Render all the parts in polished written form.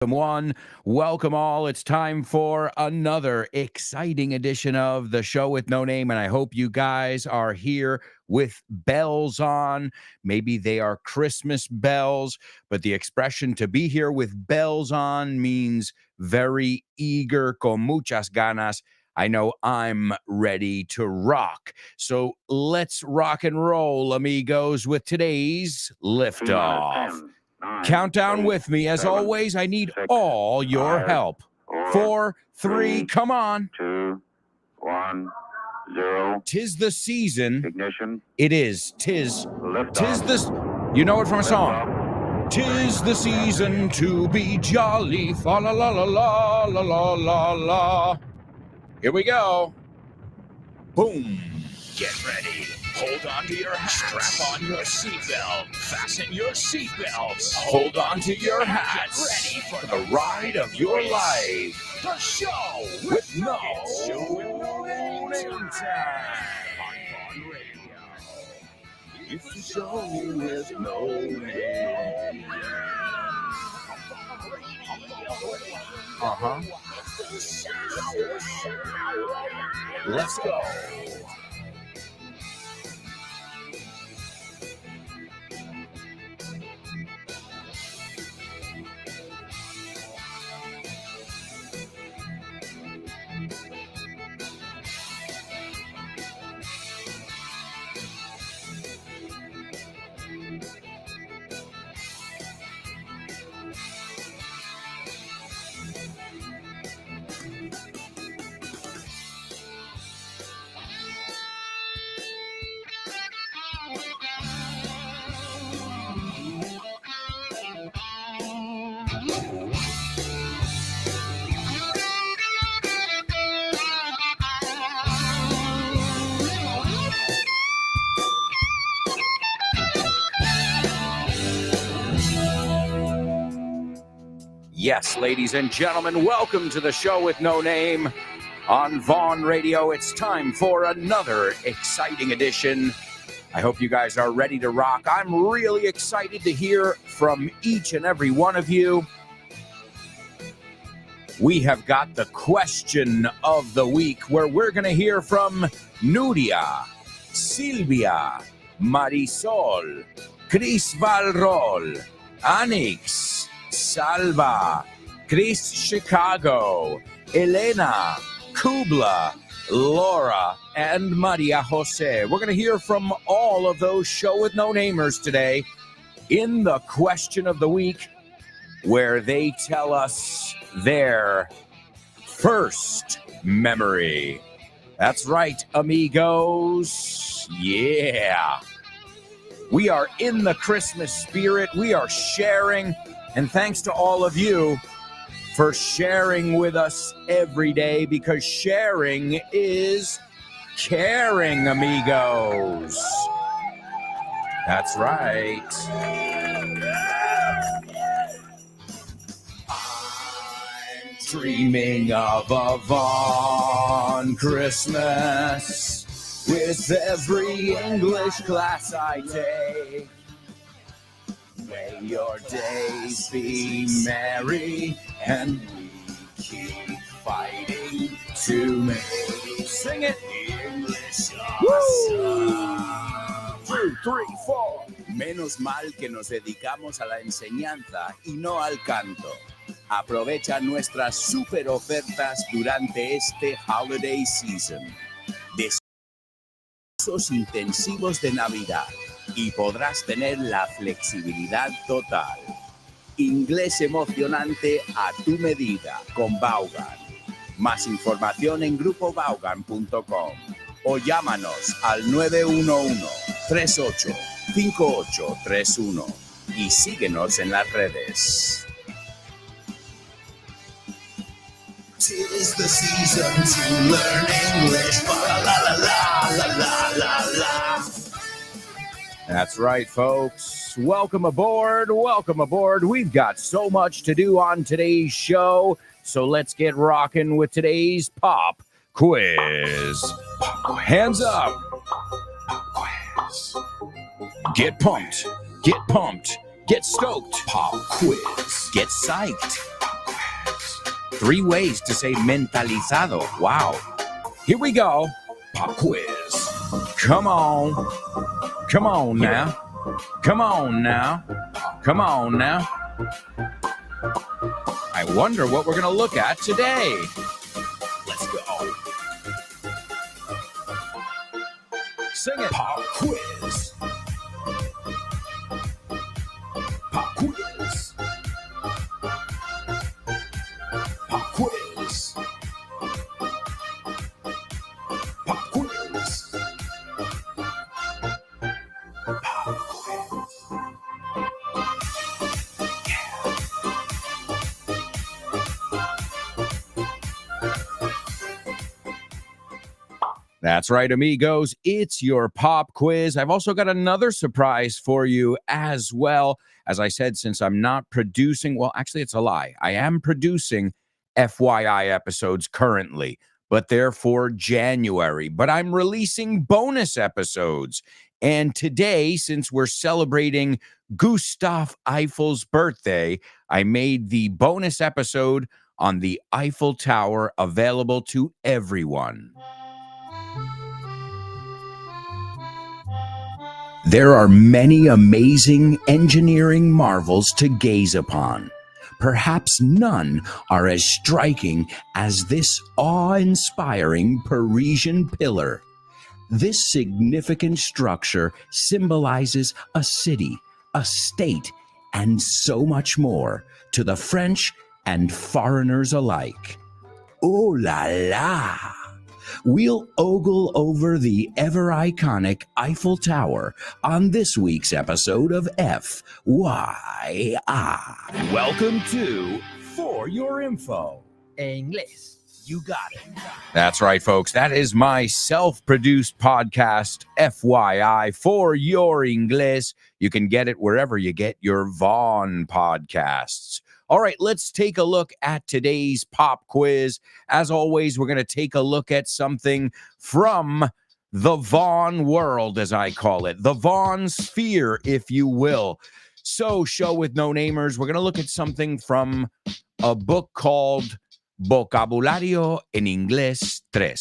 One, welcome all. It's time for another exciting edition of the show with no name, and I hope you guys are here with bells on. Maybe they are Christmas bells, but the expression to be here with bells on means very eager, con muchas ganas. I know I'm ready to rock. So let's rock and roll, amigos, with today's liftoff. Countdown with me. As always, I need all your help. 4, 3, come on. 2, 1, 0. 'Tis the season. Ignition. It is. Tis Liftoff. the. You know it from a song. 'Tis the season to be jolly. Fa la la la la la la la la. Here we go. Boom. Get ready. Hold on to your hats. Strap on your seatbelt. Fasten your seatbelts. Hold on to your hats. Get ready for The ride of your life. The show With no name name time. On radio. It's the show with no name. Uh-huh. Let's go. Yes, ladies and gentlemen, welcome to the show with no name on Vaughn Radio. It's time for another exciting edition. I hope you guys are ready to rock. I'm really excited to hear from each and every one of you. We have got the question of the week where we're going to hear from Nuria, Silvia, Marisol, Chris Valrol, Anix, Salva, Chris Chicago, Elena, Kubla, Laura, and Maria Jose. We're going to hear from all of those show with no namers today in the question of the week, where they tell us their first memory. That's right, amigos. Yeah. We are in the Christmas spirit. We are sharing. And thanks to all of you for sharing with us every day, because sharing is caring, amigos. That's right. I'm dreaming of a Vaughn Christmas with every English class I take. May your days be merry and we keep fighting to make. Sing it! English awesome. 2, 3, 4. Menos mal que nos dedicamos a la enseñanza y no al canto. Aprovecha nuestras super ofertas durante este holiday season. Descansos intensivos de Navidad. Y podrás tener la flexibilidad total. Inglés emocionante a tu medida con Vaughan. Más información en grupovaughan.com o llámanos al 911-385831 y síguenos en las redes. 'Tis the season to learn English. La la la la la la la. That's right, folks. Welcome aboard. Welcome aboard. We've got so much to do on today's show, so let's get rocking with today's pop quiz. Hands up. Quiz. Get pumped. Get pumped. Get stoked. Pop quiz. Get psyched. 3 ways to say mentalizado. Wow. Here we go. Pop quiz. Come on. Come on now. Come on now. Come on now. I wonder what we're going to look at today. Let's go. Sing it. Pop quiz. Pop quiz. Pop quiz. Pop quiz. Pop quiz. That's right, amigos. It's your pop quiz. I've also got another surprise for you as well. As I said, since I'm not producing, well, actually, it's a lie. I am producing FYI episodes currently, but they're for January. But I'm releasing bonus episodes. And today, since we're celebrating Gustav Eiffel's birthday, I made the bonus episode on the Eiffel Tower available to everyone. There are many amazing engineering marvels to gaze upon. Perhaps none are as striking as this awe-inspiring Parisian pillar. This significant structure symbolizes a city, a state, and so much more to the French and foreigners alike. Ooh la la! We'll ogle over the ever-iconic Eiffel Tower on this week's episode of FYI. Welcome to For Your Info. Inglés. You got it. That's right, folks. That is my self-produced podcast, FYI, For Your Inglés. You can get it wherever you get your Vaughn podcasts. All right, let's take a look at today's pop quiz. As always, we're going to take a look at something from the Vaughn world, as I call it, the Vaughn sphere, if you will. So, show with no namers, we're going to look at something from a book called Vocabulario en Inglés 3.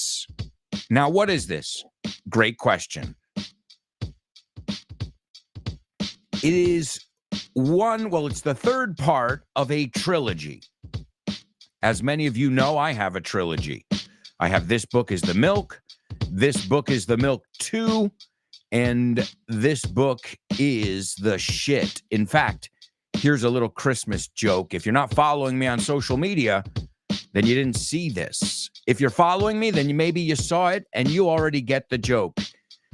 Now, what is this? Great question. It is it's the third part of a trilogy. As many of you know, I have a trilogy. I have This Book is the Milk, This Book is the Milk 2, and This Book is the Shit. In fact, here's a little Christmas joke. If you're not following me on social media, then you didn't see this. If you're following me, then maybe you saw it and you already get the joke.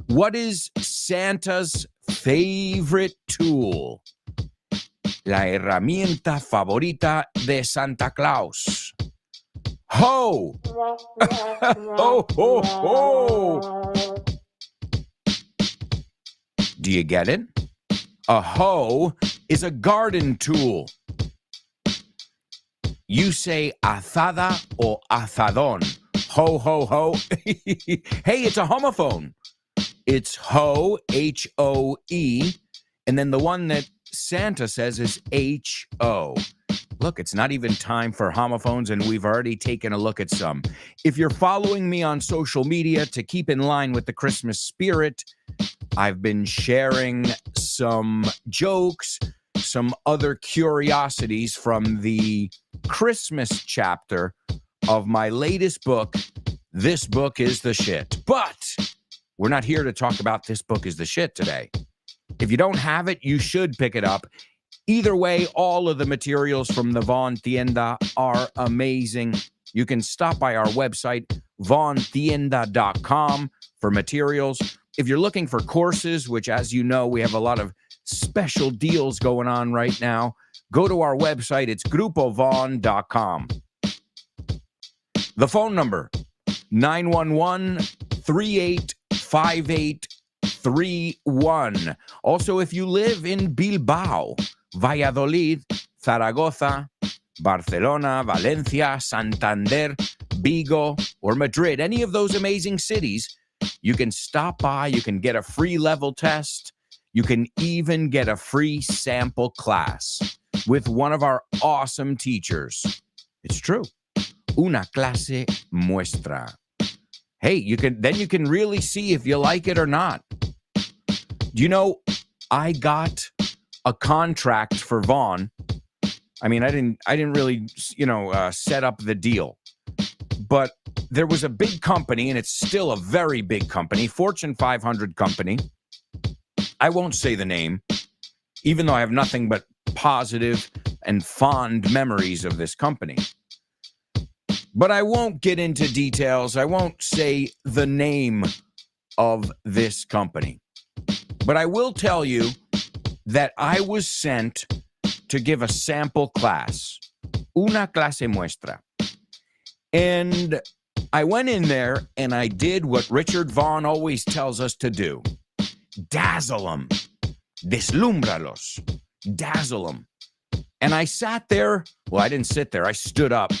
What is Santa's favorite tool? La herramienta favorita de Santa Claus. Ho! Ho, ho, ho! Do you get it? A hoe is a garden tool. You say azada or azadón. Ho, ho, ho. Hey, it's a homophone. It's ho, H-O-E, and then the one that Santa says is H-O. Look, it's not even time for homophones, and we've already taken a look at some. If you're following me on social media to keep in line with the Christmas spirit, I've been sharing some jokes, some other curiosities from the Christmas chapter of my latest book, This Book is the Shit. But we're not here to talk about This Book is the Shit today. If you don't have it, you should pick it up. Either way, all of the materials from the Vaughn Tienda are amazing. You can stop by our website, vaughntienda.com, for materials. If you're looking for courses, which, as you know, we have a lot of special deals going on right now, go to our website. It's grupovaughn.com. The phone number, 911-385831. Also, if you live in Bilbao, Valladolid, Zaragoza, Barcelona, Valencia, Santander, Vigo, or Madrid, any of those amazing cities, you can stop by, you can get a free level test, you can even get a free sample class with one of our awesome teachers. It's true. Una clase muestra. Hey, you can really see if you like it or not. You know, I got a contract for Vaughn. I mean, I didn't really, set up the deal. But there was a big company, and it's still a very big company, Fortune 500 company. I won't say the name, even though I have nothing but positive and fond memories of this company. But I won't get into details. I won't say the name of this company. But I will tell you that I was sent to give a sample class, una clase muestra. And I went in there and I did what Richard Vaughn always tells us to do. Dazzle them. Deslumbralos. Dazzle them. And I sat there. Well, I didn't sit there. I stood up.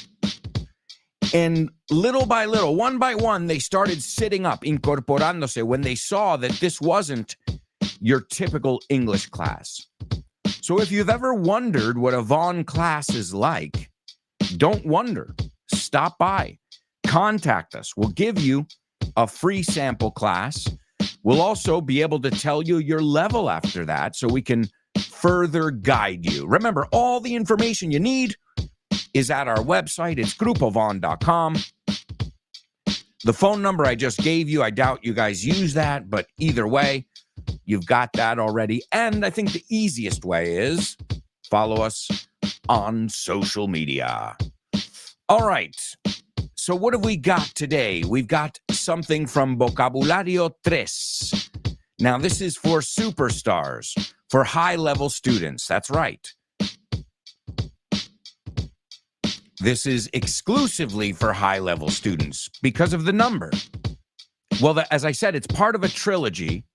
And little by little, one by one, they started sitting up, incorporándose, when they saw that this wasn't your typical English class. So if you've ever wondered what a Vaughn class is like, don't wonder. Stop by. Contact us. We'll give you a free sample class. We'll also be able to tell you your level after that so we can further guide you. Remember, all the information you need is at our website. It's grupovon.com. The phone number I just gave you, I doubt you guys use that, but either way, you've got that already. And I think the easiest way is follow us on social media. All right. So what have we got today? We've got something from Vocabulario 3. Now, this is for superstars, for high-level students. That's right. This is exclusively for high-level students because of the number. Well, as I said, it's part of a trilogy,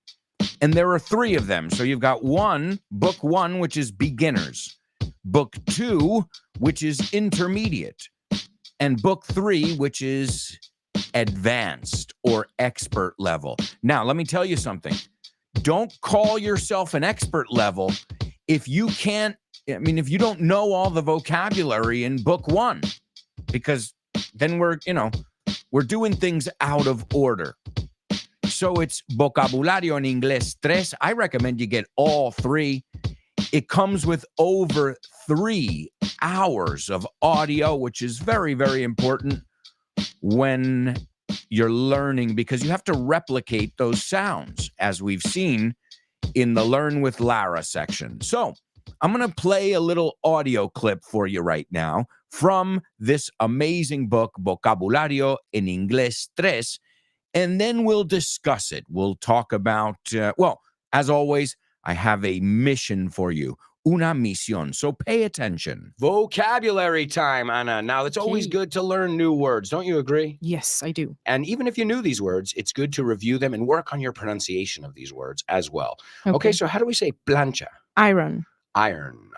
and there are 3 of them. So you've got book 1, which is beginners, book 2, which is intermediate, and book 3, which is advanced or expert level. Now, let me tell you something. Don't call yourself an expert level if you don't know all the vocabulary in book 1, because then we're doing things out of order. So it's Vocabulario en Inglés 3. I recommend you get all 3. It comes with over 3 hours of audio, which is very, very important when you're learning, because you have to replicate those sounds, as we've seen in the Learn with Lara section. So I'm going to play a little audio clip for you right now from this amazing book, Vocabulario en Inglés 3, and then we'll discuss it. We'll talk about, as always, I have a mission for you. Una misión. So pay attention. Vocabulary time, Ana. Now, it's always good to learn new words. Don't you agree? Yes, I do. And even if you knew these words, it's good to review them and work on your pronunciation of these words as well. Okay, so how do we say plancha? Iron. Iron.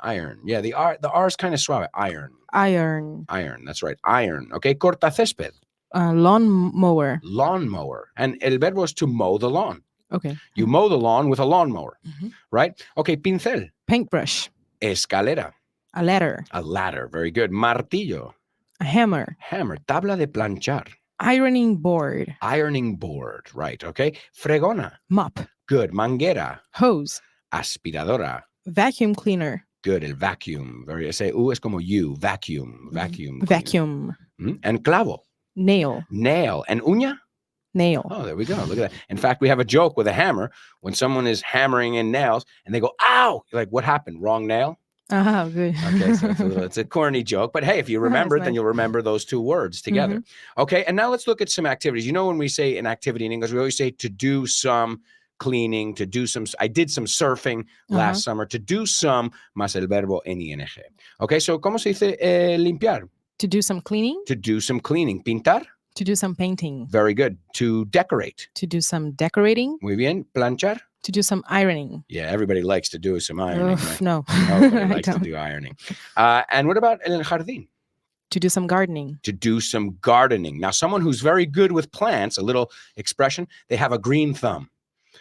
Yeah, the R is kind of suave. Iron. That's right. Iron. Okay, cortacésped. Lawn mower. Lawnmower. And el verbo is to mow the lawn. Okay. You mow the lawn with a lawnmower, right? Okay, pincel. Paintbrush. Escalera. A ladder. A ladder. Very good. Martillo. A hammer. Hammer. Tabla de planchar. Ironing board. Ironing board. Right. Okay. Fregona. Mop. Good. Manguera. Hose. Aspiradora. Vacuum cleaner. Good. El vacuum. Very. Ese U es como you. Vacuum. Vacuum. Vacuum. And clavo. Nail. Nail. And uña? Nail. Oh, there we go. Look at that. In fact, we have a joke with a hammer when someone is hammering in nails and they go, ow! You're like, what happened? Wrong nail? Oh, good. Okay, so it's a corny joke, but hey, if you remember it, then you'll remember those 2 words together. Okay, and now let's look at some activities. You know, when we say an activity in English, we always say to do some cleaning, I did some surfing last summer, to do some, más el verbo ing. Okay, so ¿cómo se dice limpiar? To do some cleaning. To do some cleaning. Pintar? To do some painting. Very good. To decorate. To do some decorating. Muy bien. Planchar? To do some ironing. Yeah, everybody likes to do some ironing. Right? No. Nobody likes to do ironing. And what about el jardín? To do some gardening. To do some gardening. Now, someone who's very good with plants, a little expression, they have a green thumb.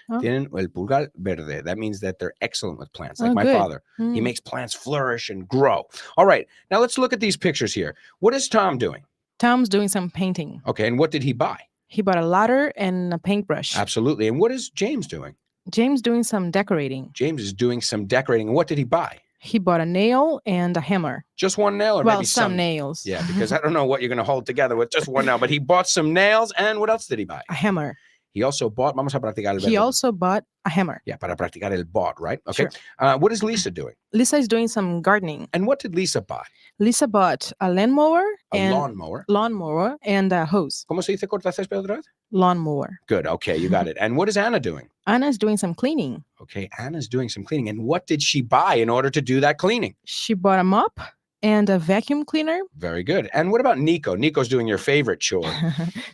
Tienen el pulgar verde. That means that they're excellent with plants, like my father. He makes plants flourish and grow. All right, now let's look at these pictures here. What is Tom doing? Tom's doing some painting. Okay, and what did he buy? He bought a ladder and a paintbrush. Absolutely. And what is James doing? James doing some decorating. James is doing some decorating. And what did he buy? He bought a nail and a hammer. Just one nail or Well, maybe some nails. Yeah, because I don't know what you're going to hold together with just one nail. But he bought some nails. And what else did he buy? A hammer. He also bought, vamos a practicar el He verbo. also bought a hammer. Yeah, para practicar el bought, right? Okay. Sure. What is Lisa doing? Lisa is doing some gardening. And what did Lisa buy? Lisa bought a lawnmower and Lawnmower. And a hose. ¿Cómo se dice cortacésped otra vez? Lawnmower. Good. Okay, you got it. And what is Anna doing? Anna's doing some cleaning. Okay, Anna's doing some cleaning. And what did she buy in order to do that cleaning? She bought a mop and a vacuum cleaner. Very good. And what about Nico? Nico's doing your favorite chore.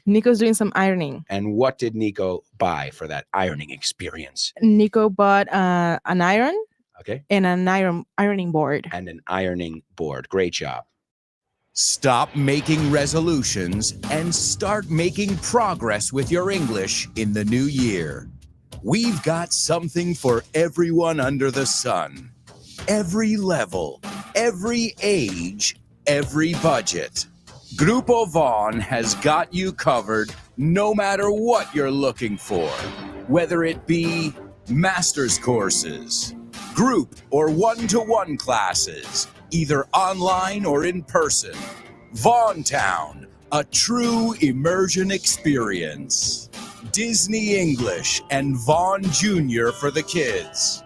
Nico's doing some ironing. And what did Nico buy for that ironing experience? Nico bought an iron Okay. and an ironing board. And an ironing board. Great job. Stop making resolutions and start making progress with your English in the new year. We've got something for everyone under the sun. Every level, every age, every budget. Grupo Vaughn has got you covered no matter what you're looking for. Whether it be master's courses, group or one-to-one classes, either online or in person. Vaughntown, a true immersion experience. Disney English and Vaughn Jr. for the kids.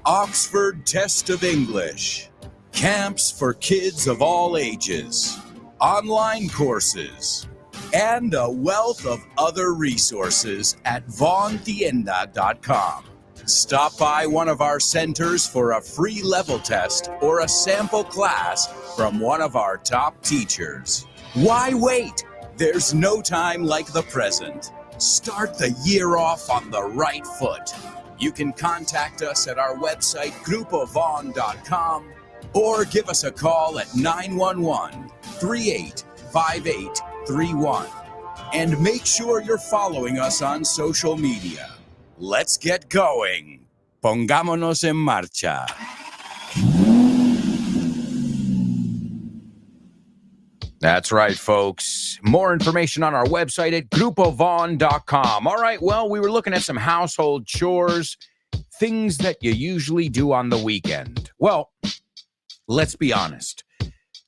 Oxford Test of English. Camps for kids of all ages. Online courses. And a wealth of other resources at vaughntienda.com. Stop by one of our centers for a free level test or a sample class from one of our top teachers. Why wait? There's no time like the present. Start the year off on the right foot. You can contact us at our website, grupovon.com, or give us a call at 911-385831. And make sure you're following us on social media. Let's get going. Pongámonos en marcha. That's right, folks. More information on our website at grupovon.com. All right, well, we were looking at some household chores, things that you usually do on the weekend. Well, let's be honest.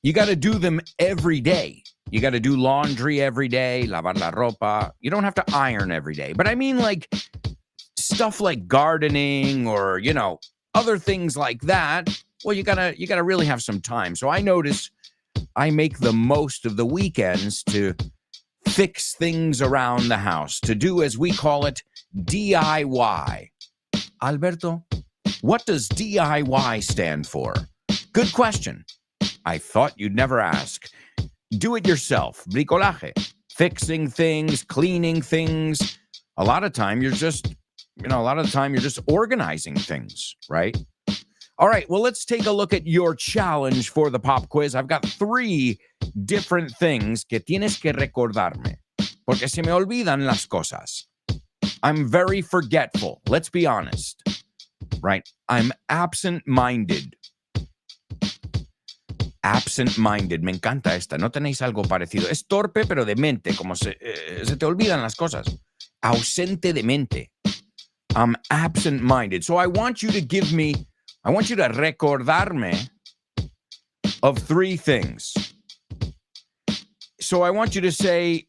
You got to do them every day. You got to do laundry every day, lavar la ropa. You don't have to iron every day. But I mean, like, stuff like gardening or, other things like that. Well, you gotta really have some time. So I notice I make the most of the weekends to fix things around the house, to do, as we call it, DIY. Alberto, what does DIY stand for? Good question. I thought you'd never ask. Do it yourself, bricolaje, fixing things, cleaning things. A lot of time you're just organizing things, right? All right, well, let's take a look at your challenge for the pop quiz. I've got 3 different things que tienes que recordarme, porque se me olvidan las cosas. I'm very forgetful, let's be honest, right? I'm absent-minded. Absent-minded, me encanta esta. ¿No tenéis algo parecido? Es torpe, pero de mente, como se te olvidan las cosas. Ausente de mente. I'm absent-minded. So I want you to recordarme of 3 things. So I want you to say,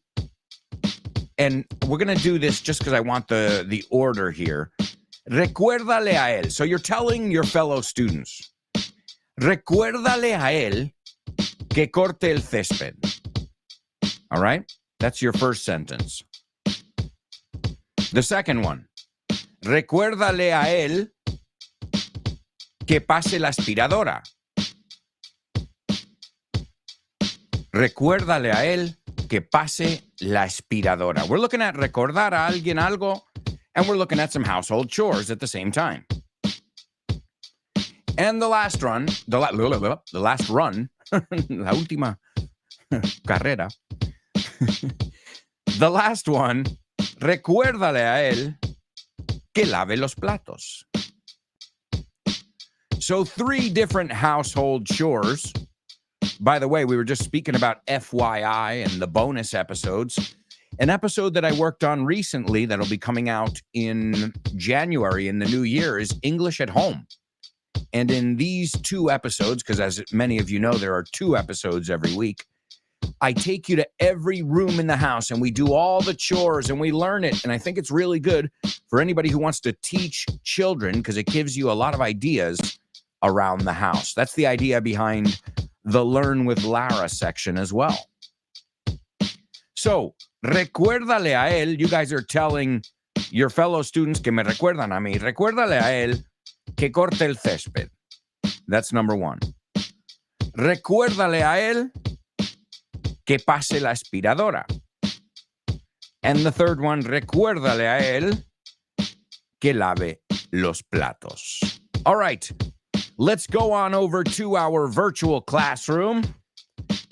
and we're going to do this just because I want the order here. Recuérdale a él. So you're telling your fellow students, recuérdale a él que corte el césped. All right? That's your first sentence. The second one. Recuérdale a él que pase la aspiradora. Recuérdale a él que pase la aspiradora. We're looking at recordar a alguien algo, and we're looking at some household chores at the same time. And the last run, la última carrera. The last one, recuérdale a él que lave los platos. So 3 different household chores, by the way, we were just speaking about FYI and the bonus episodes. An episode that I worked on recently that'll be coming out in January in the new year is English at Home. And in these 2 episodes, because as many of you know, there are 2 episodes every week, I take you to every room in the house and we do all the chores and we learn it. And I think it's really good for anybody who wants to teach children because it gives you a lot of ideas around the house. That's the idea behind the Learn with Lara section as well. So, recuérdale a él. You guys are telling your fellow students que me recuerdan a mí. Recuérdale a él que corte el césped. That's number 1. Recuérdale a él que pase la aspiradora. And the third one, recuérdale a él que lave los platos. All right, let's go on over to our virtual classroom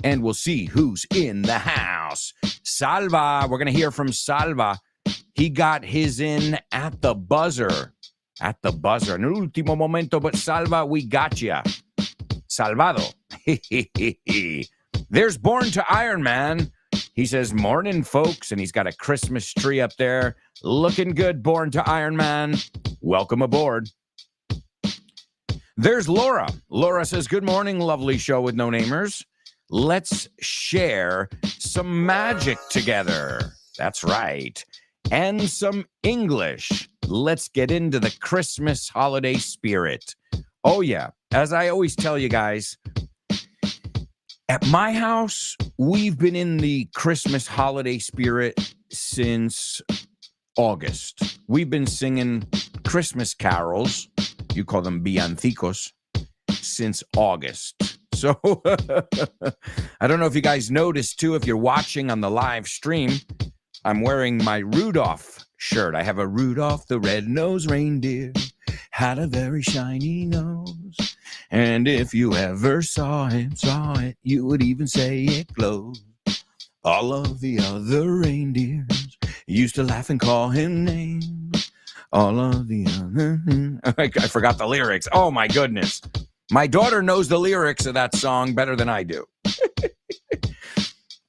and we'll see who's in the house. Salva, we're going to hear from Salva. He got his in at the buzzer. At the buzzer. En el último momento, but Salva, we got ya. Salvado. There's Born to Iron Man. He says, morning, folks. And he's got a Christmas tree up there. Looking good, Born to Iron Man. Welcome aboard. There's Laura. Laura says, good morning, lovely show with no namers. Let's share some magic together. That's right. And some English. Let's get into the Christmas holiday spirit. Oh, yeah. As I always tell you guys, at my house, we've been in the Christmas holiday spirit since August. We've been singing Christmas carols, you call them villancicos, since August. So I don't know if you guys noticed too, if you're watching on the live stream, I'm wearing my Rudolph shirt. I have a Rudolph the red-nosed reindeer, had a very shiny nose. And if you ever saw it, you would even say it glowed. All of the other reindeers used to laugh and call him names. All of the other... I forgot the lyrics. Oh, my goodness. My daughter knows the lyrics of that song better than I do.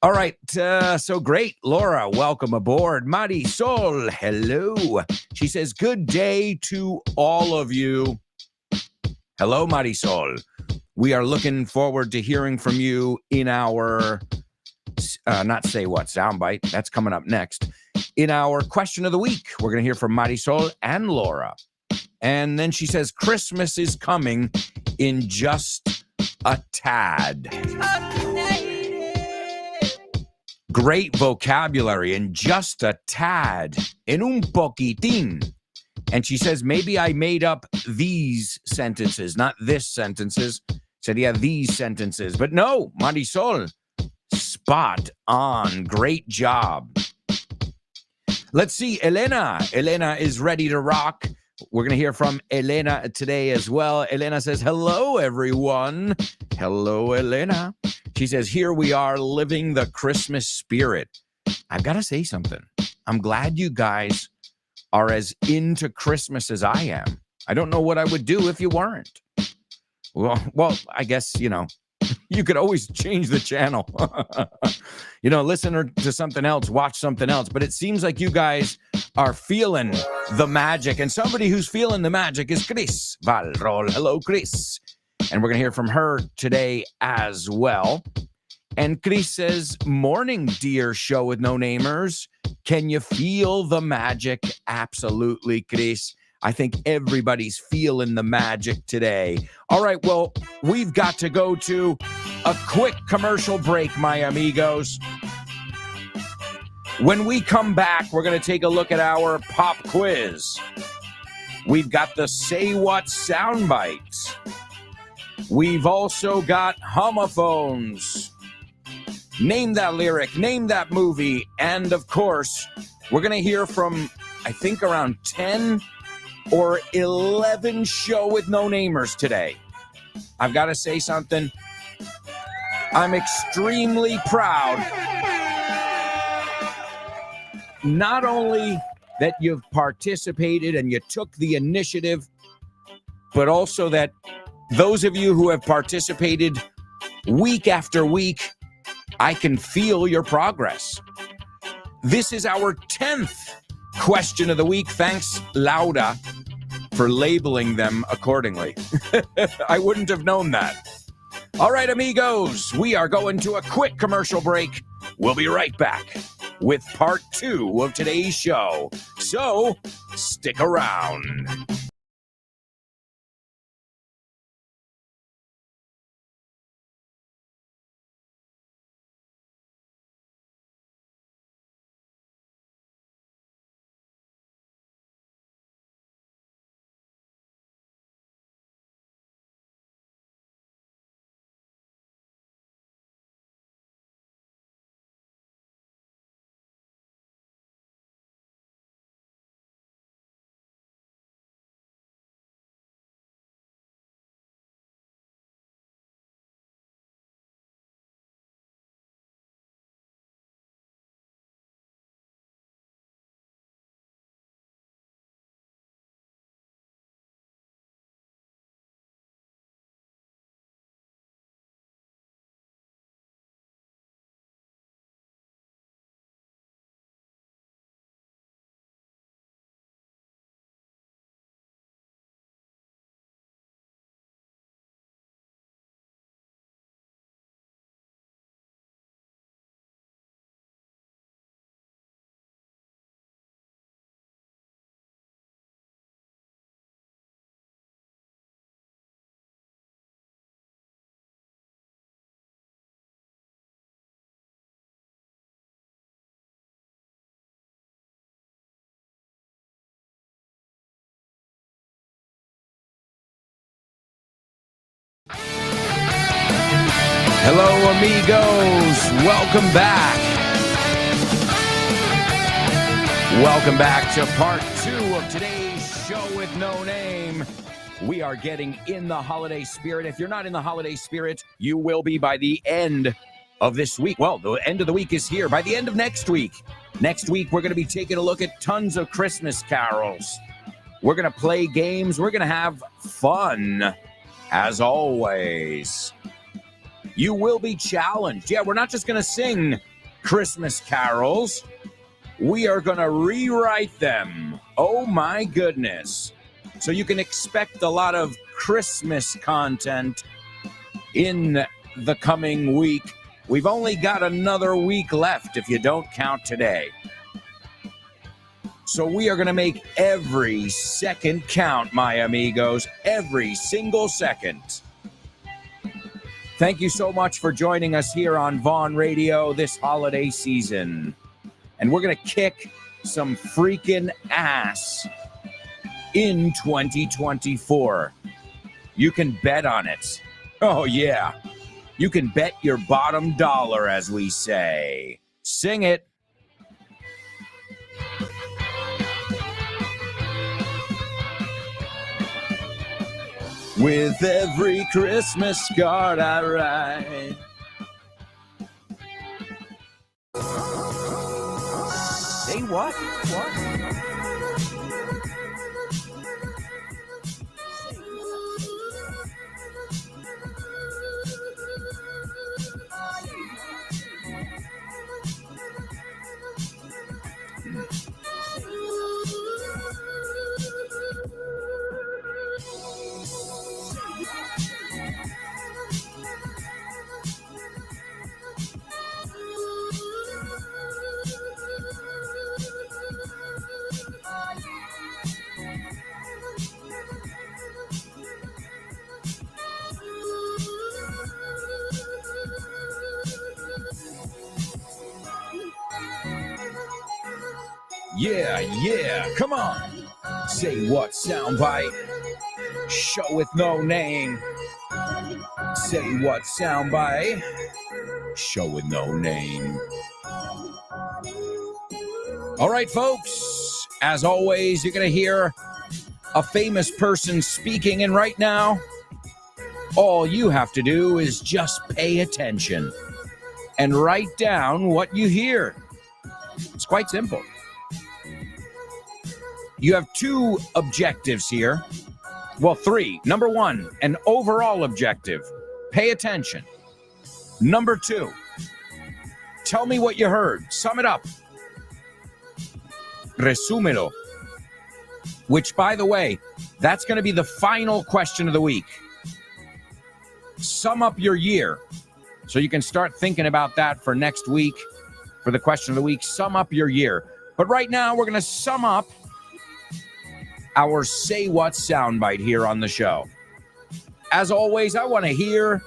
All right, so great. Laura, welcome aboard. Marisol, hello. She says, good day to all of you. Hello, Marisol. We are looking forward to hearing from you in our, not say what, soundbite. That's coming up next. In our question of the week, we're going to hear from Marisol and Laura. And then she says, Christmas is coming in just a tad. Great vocabulary, in just a tad, en un poquitín. And she says, maybe I made up these sentences, not this sentences. Said, yeah, these sentences. But no, Marisol, spot on. Great job. Let's see, Elena. Elena is ready to rock. We're going to hear from Elena today as well. Elena says, hello, everyone. Hello, Elena. She says, here we are living the Christmas spirit. I've got to say something. I'm glad you guys are as into Christmas as I am. I don't know what I would do if you weren't. Well, I guess, you could always change the channel. Listen to something else, watch something else. But it seems like you guys are feeling the magic. And somebody who's feeling the magic is Chris Valrol. Hello, Chris. And we're going to hear from her today as well. And Chris says, morning, dear show with no namers. Can you feel the magic? Absolutely, Chris. I think everybody's feeling the magic today. All right, well, we've got to go to a quick commercial break, my amigos. When we come back, we're going to take a look at our pop quiz. We've got the Say What soundbites. We've also got homophones. Name that lyric, name that movie, and of course, we're going to hear from, I think, around 10 or 11 show with no namers today. I've got to say something. I'm extremely proud. Not only that you've participated and you took the initiative, but also that those of you who have participated Week after week, I can feel your progress. This is our 10th question of the week. Thanks, Lauda, for labeling them accordingly. I wouldn't have known that. All right, amigos, we are going to a quick commercial break. We'll be right back with part 2 of today's show. So, stick around. Hello, amigos. Welcome back. Welcome back to part 2 of today's show with no name. We are getting in the holiday spirit. If you're not in the holiday spirit, you will be by the end of this week. Well, the end of the week is here. By the end of next week. Next week, we're going to be taking a look at tons of Christmas carols. We're going to play games. We're going to have fun, as always. You will be challenged. Yeah, we're not just going to sing Christmas carols. We are going to rewrite them. Oh, my goodness. So you can expect a lot of Christmas content in the coming week. We've only got another week left if you don't count today. So we are going to make every second count, my amigos. Every single second. Thank you so much for joining us here on Vaughn Radio this holiday season. And we're going to kick some freaking ass in 2024. You can bet on it. Oh, yeah. You can bet your bottom dollar, as we say. Sing it. With every Christmas card I write. Say what? What? Yeah, come on. Say what, soundbite? Show with no name. Say what, soundbite? Show with no name. All right, folks. As always, you're going to hear a famous person speaking, and right now, all you have to do is just pay attention and write down what you hear. It's quite simple. You have 2 objectives here. Well, 3. Number 1, an overall objective. Pay attention. Number 2, tell me what you heard. Sum it up. Resúmelo. Which, by the way, that's going to be the final question of the week. Sum up your year. So you can start thinking about that for next week. For the question of the week, sum up your year. But right now, we're going to sum up our Say What soundbite here on the show. As always, I want to hear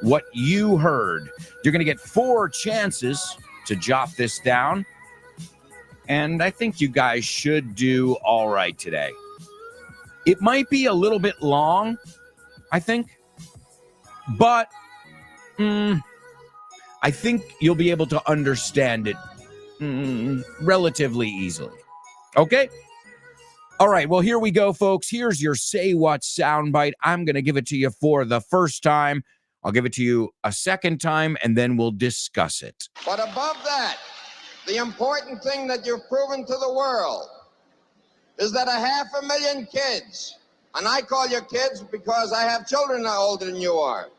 what you heard. You're going to get 4 chances to jot this down. And I think you guys should do all right today. It might be a little bit long, I think. But I think you'll be able to understand it relatively easily. Okay? All right, well, here we go, folks. Here's your Say What soundbite. I'm going to give it to you for the first time. I'll give it to you a second time, and then we'll discuss it. But above that, the important thing that you've proven to the world is that 500,000 kids, and I call you kids because I have children older than you are,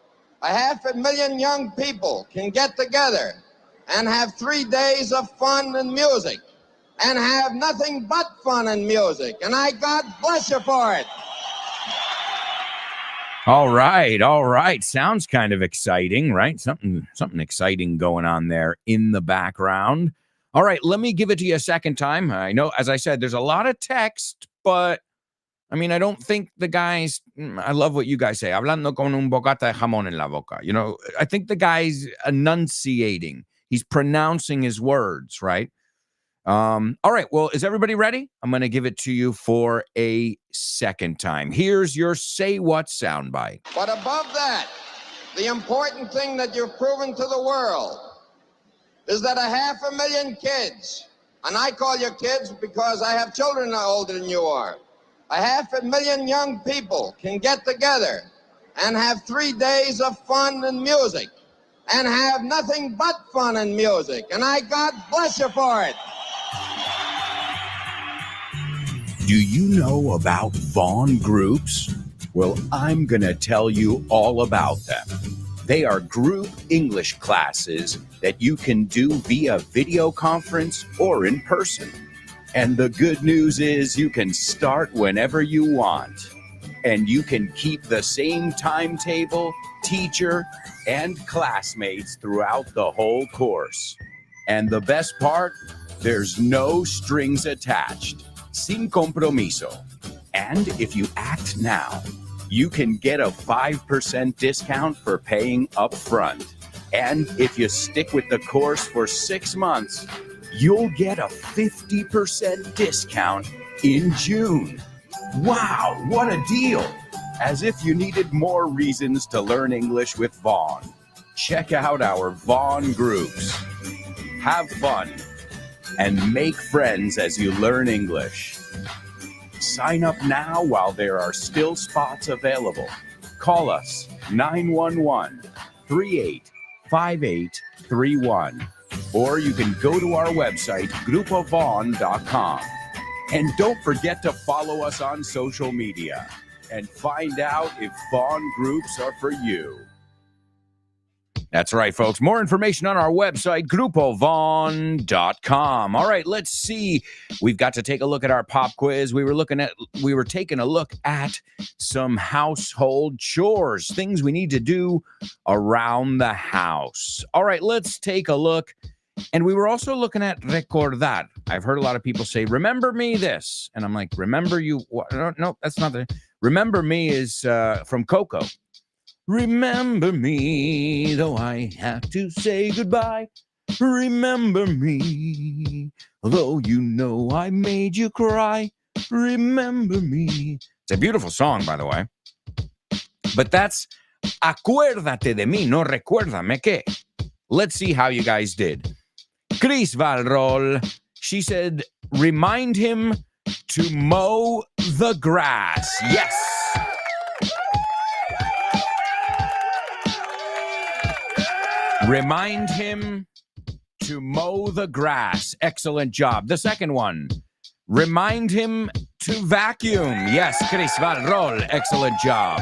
500,000 young people can get together and have 3 days of fun and music and have nothing but fun and music. And God bless you for it. All right. Sounds kind of exciting, right? Something exciting going on there in the background. All right, let me give it to you a second time. I know, as I said, there's a lot of text, but I mean, I don't think the guys, I love what you guys say. Hablando con un bocata de jamón en la boca. You know, I think the guy's enunciating. He's pronouncing his words, right? All right, well, is everybody ready? I'm going to give it to you for a second time. Here's your Say What soundbite. But above that, the important thing that you've proven to the world is that 500,000 kids, and I call you kids because I have children older than you are, 500,000 young people can get together and have 3 days of fun and music and have nothing but fun and music. And God bless you for it. Do you know about Vaughn groups? Well, I'm going to tell you all about them. They are group English classes that you can do via video conference or in person. And the good news is you can start whenever you want. And you can keep the same timetable, teacher, and classmates throughout the whole course. And the best part, there's no strings attached. Sin compromiso. And if you act now, you can get a 5% discount for paying up front. And if you stick with the course for 6 months, you'll get a 50% discount in June. Wow, what a deal! As if you needed more reasons to learn English with Vaughn. Check out our Vaughn groups. Have fun and make friends as you learn English. Sign up now while there are still spots available. Call us 911-385831. Or you can go to our website, grupovon.com. And don't forget to follow us on social media and find out if Vaughn groups are for you. That's right, folks. More information on our website, grupovon.com. All right, let's see. We've got to take a look at our pop quiz. We were taking a look at some household chores, things we need to do around the house. All right, let's take a look. And we were also looking at recordar. I've heard a lot of people say, remember me this. And I'm like, remember you? What? No, that's not the. Remember me is from Coco. Remember me, though I have to say goodbye. Remember me, though you know I made you cry. Remember me. It's a beautiful song, by the way. But that's acuérdate de mí, no recuérdame que. Let's see how you guys did. Chris Valrol, she said, remind him to mow the grass. Yes. Remind him to mow the grass. Excellent job. The second one. Remind him to vacuum. Yes, Chris Valrol. Excellent job.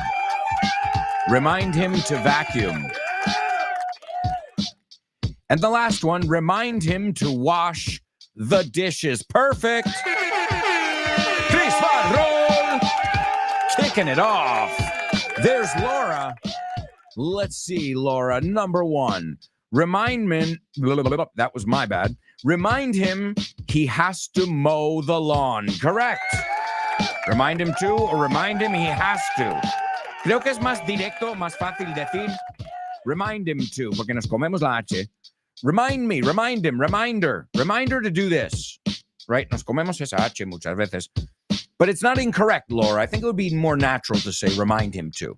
Remind him to vacuum. And the last one, remind him to wash the dishes. Perfect. Chris Van Roll kicking it off. There's Laura. Let's see, Laura. Number one, remind him. That was my bad. Remind him he has to mow the lawn. Correct. Remind him to, or remind him he has to. Creo que es más directo, más fácil decir. Remind him to, porque nos comemos la H. Remind me, remind him, reminder to do this. Right? Nos comemos esa H muchas veces. But it's not incorrect, Laura. I think it would be more natural to say remind him to.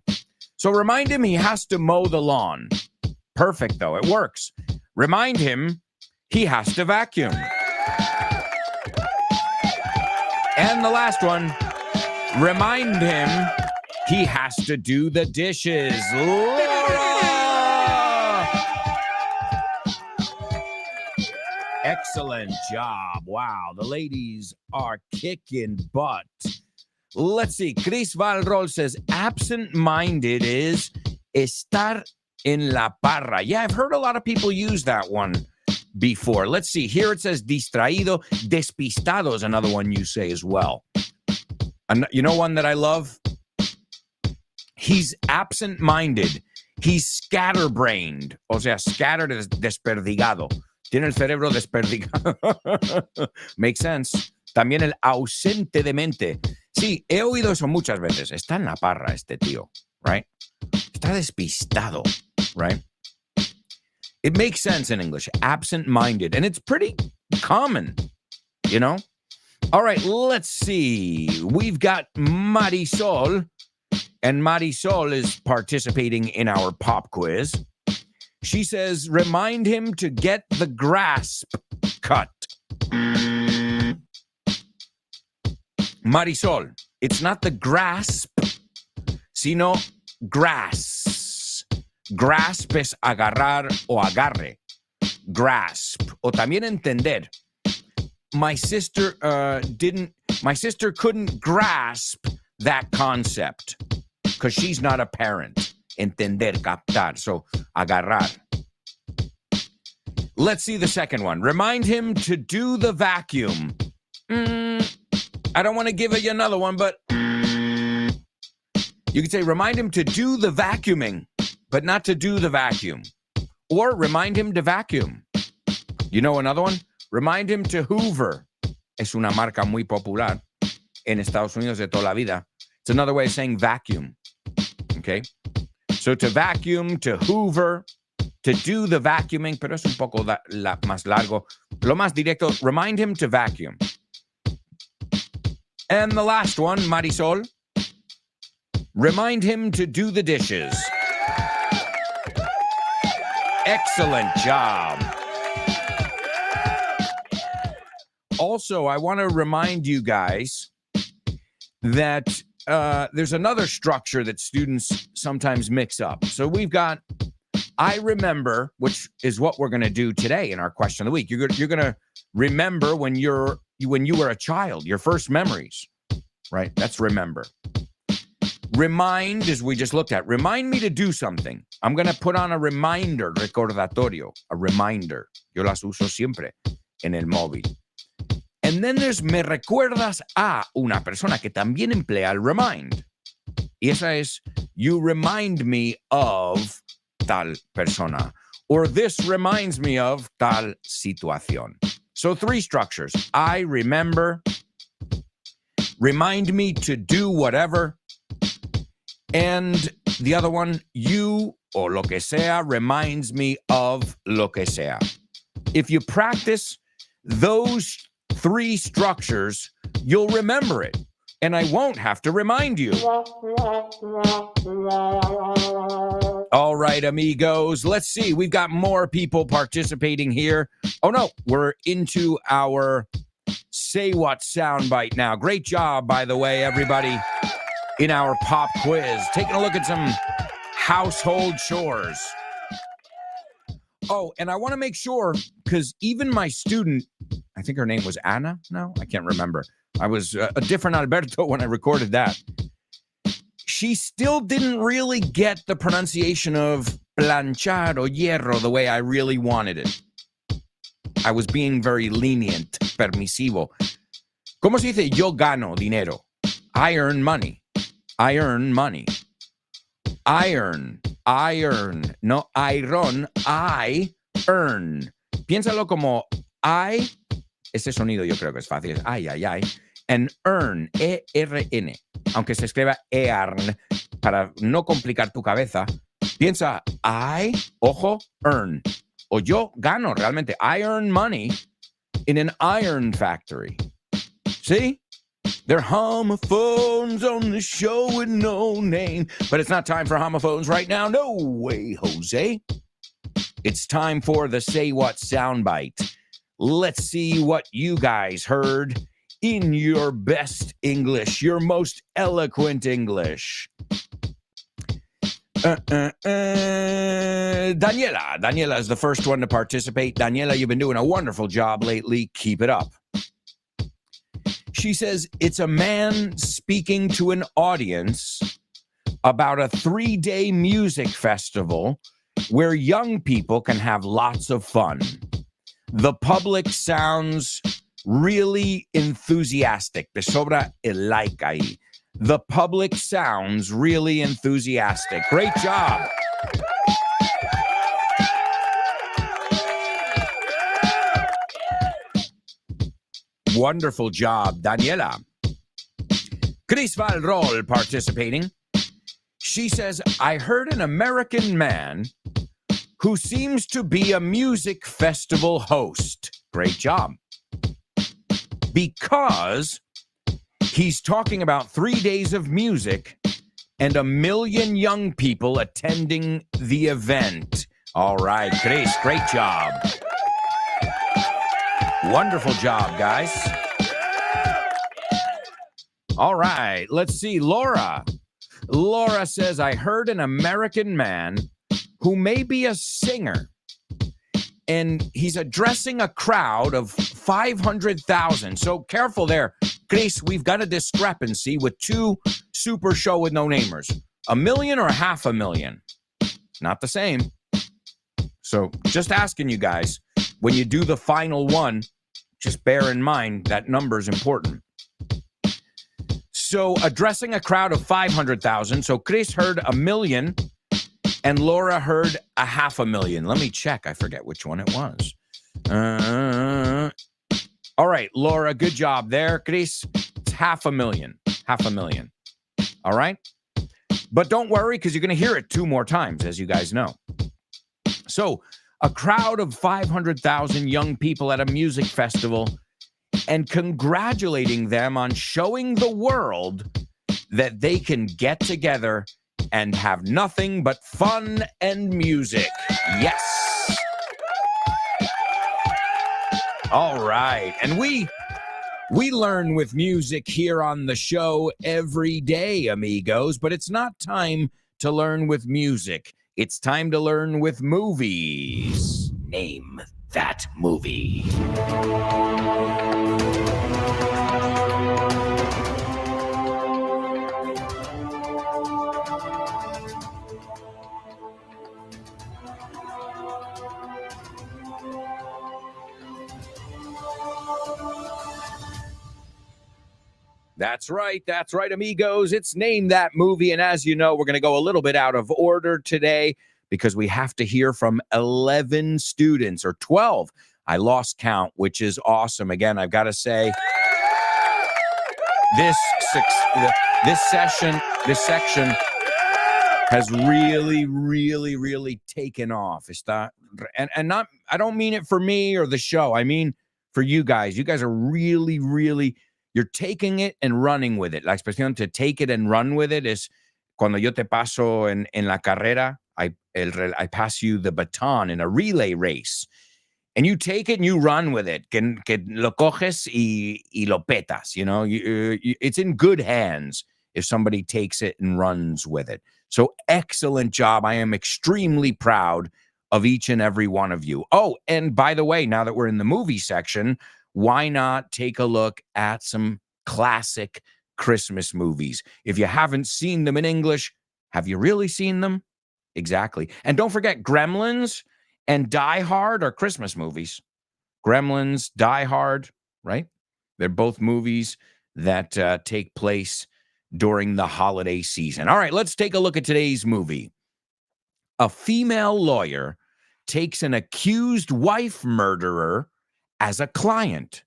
So remind him he has to mow the lawn. Perfect, though. It works. Remind him he has to vacuum. And the last one, remind him he has to do the dishes. Laura! Excellent job. Wow, the ladies are kicking butt. Let's see. Chris Valrol says, absent-minded is estar en la parra. Yeah, I've heard a lot of people use that one before. Let's see. Here it says distraído. Despistado is another one you say as well. And you know one that I love? He's absent-minded. He's scatterbrained. O sea, scattered is desperdigado. Tiene el cerebro desperdigado. Makes sense. También el ausente de mente. Sí, he oído eso muchas veces. Está en la parra este tío, right? Está despistado, right? It makes sense in English. Absent-minded. And it's pretty common, you know? All right, let's see. We've got Marisol. And Marisol is participating in our pop quiz. She says, remind him to get the grasp cut. Marisol, it's not the grasp, sino grass. Grasp es agarrar o agarre. Grasp. O también entender. My sister couldn't grasp that concept because she's not a parent. Entender, captar. So, agarrar. Let's see the second one. Remind him to do the vacuum. I don't want to give you another one, but you could say remind him to do the vacuuming, but not to do the vacuum. Or remind him to vacuum. You know another one? Remind him to hoover. Es una marca muy popular en Estados Unidos de toda la vida. It's another way of saying vacuum. Okay? So to vacuum, to hoover, to do the vacuuming, pero es un poco más largo. Lo más directo, remind him to vacuum. And the last one, Marisol, remind him to do the dishes. Excellent job. Also, I want to remind you guys that there's another structure that students sometimes mix up. So we've got, I remember, which is what we're going to do today in our question of the week. You're going to remember when you were a child, your first memories, right? That's remember. Remind, as we just looked at, remind me to do something. I'm going to put on a reminder, recordatorio, a reminder. Yo las uso siempre en el móvil. And then there's me recuerdas a una persona que también emplea el remind. Y esa es, you remind me of tal persona. Or this reminds me of tal situación. So 3 structures. I remember, remind me to do whatever, and the other one, you o lo que sea reminds me of lo que sea. If you practice those 3 structures, you'll remember it, and I won't have to remind you. All right, amigos, let's see. We've got more people participating here. Oh, no, we're into our Say What soundbite now. Great job, by the way, everybody, in our pop quiz. Taking a look at some household chores. Oh, and I want to make sure, because even my student, I think her name was Anna. No, I can't remember. I was a different Alberto when I recorded that. She still didn't really get the pronunciation of planchar o hierro the way I really wanted it. I was being very lenient, permisivo. ¿Cómo se dice yo gano dinero? I earn money. I earn money. I earn. No iron, I earn. Piénsalo como I, ese sonido yo creo que es fácil, es ay, and earn, E-R-N, aunque se escriba earn, para no complicar tu cabeza, piensa I, ojo, earn, o yo gano realmente, I earn money in an iron factory. See? They're homophones on the show with no name. But it's not time for homophones right now. No way, Jose. It's time for the Say What soundbite. Let's see what you guys heard in your best English, your most eloquent English. Daniela. Daniela is the first one to participate. Daniela, you've been doing a wonderful job lately. Keep it up. She says, it's a man speaking to an audience about a 3-day music festival where young people can have lots of fun. The public sounds really enthusiastic. Me sobra el like ahí. The public sounds really enthusiastic. Great job. Wonderful job, Daniela. Chris Valrol participating. She says, I heard an American man who seems to be a music festival host. Great job. Because he's talking about 3 days of music and 1 million young people attending the event. All right, Chris, great job. Wonderful job, guys. All right, let's see. Laura. Laura says, I heard an American man who may be a singer, and he's addressing a crowd of 500,000. So careful there. Chris, we've got a discrepancy with two super show with no namers. 1 million or 500,000? Not the same. So just asking you guys, when you do the final one, just bear in mind that number is important. So addressing a crowd of 500,000. So Chris heard 1 million and Laura heard 500,000. Let me check. I forget which one it was. All right, Laura, good job there. Chris, it's 500,000. 500,000. All right? But don't worry, because you're going to hear it 2 more times, as you guys know. So a crowd of 500,000 young people at a music festival and congratulating them on showing the world that they can get together and have nothing but fun and music. Yes. All right. And we learn with music here on the show every day, amigos, but it's not time to learn with music. It's time to learn with movies. Name that movie. That's right, amigos. It's Name That Movie. And as you know, we're going to go a little bit out of order today because we have to hear from 11 students, or 12. I lost count, which is awesome. Again, I've got to say, this section has really taken off. And not, I don't mean it for me or the show. I mean for you guys. You guys are really, you're taking it and running with it. La expresión to take it and run with it is cuando yo te paso en la carrera, I pass you the baton in a relay race. And you take it and you run with it. Que lo coges y lo petas. You know, it's in good hands if somebody takes it and runs with it. So excellent job. I am extremely proud of each and every one of you. Oh, and by the way, now that we're in the movie section, why not take a look at some classic Christmas movies? If you haven't seen them in English, have you really seen them? exactly. And don't forget, Gremlins and Die Hard are Christmas movies. Gremlins, Die Hard, right? They're both movies that take place during the holiday season. All right, let's take a look at today's movie. A female lawyer takes an accused wife murderer as a client,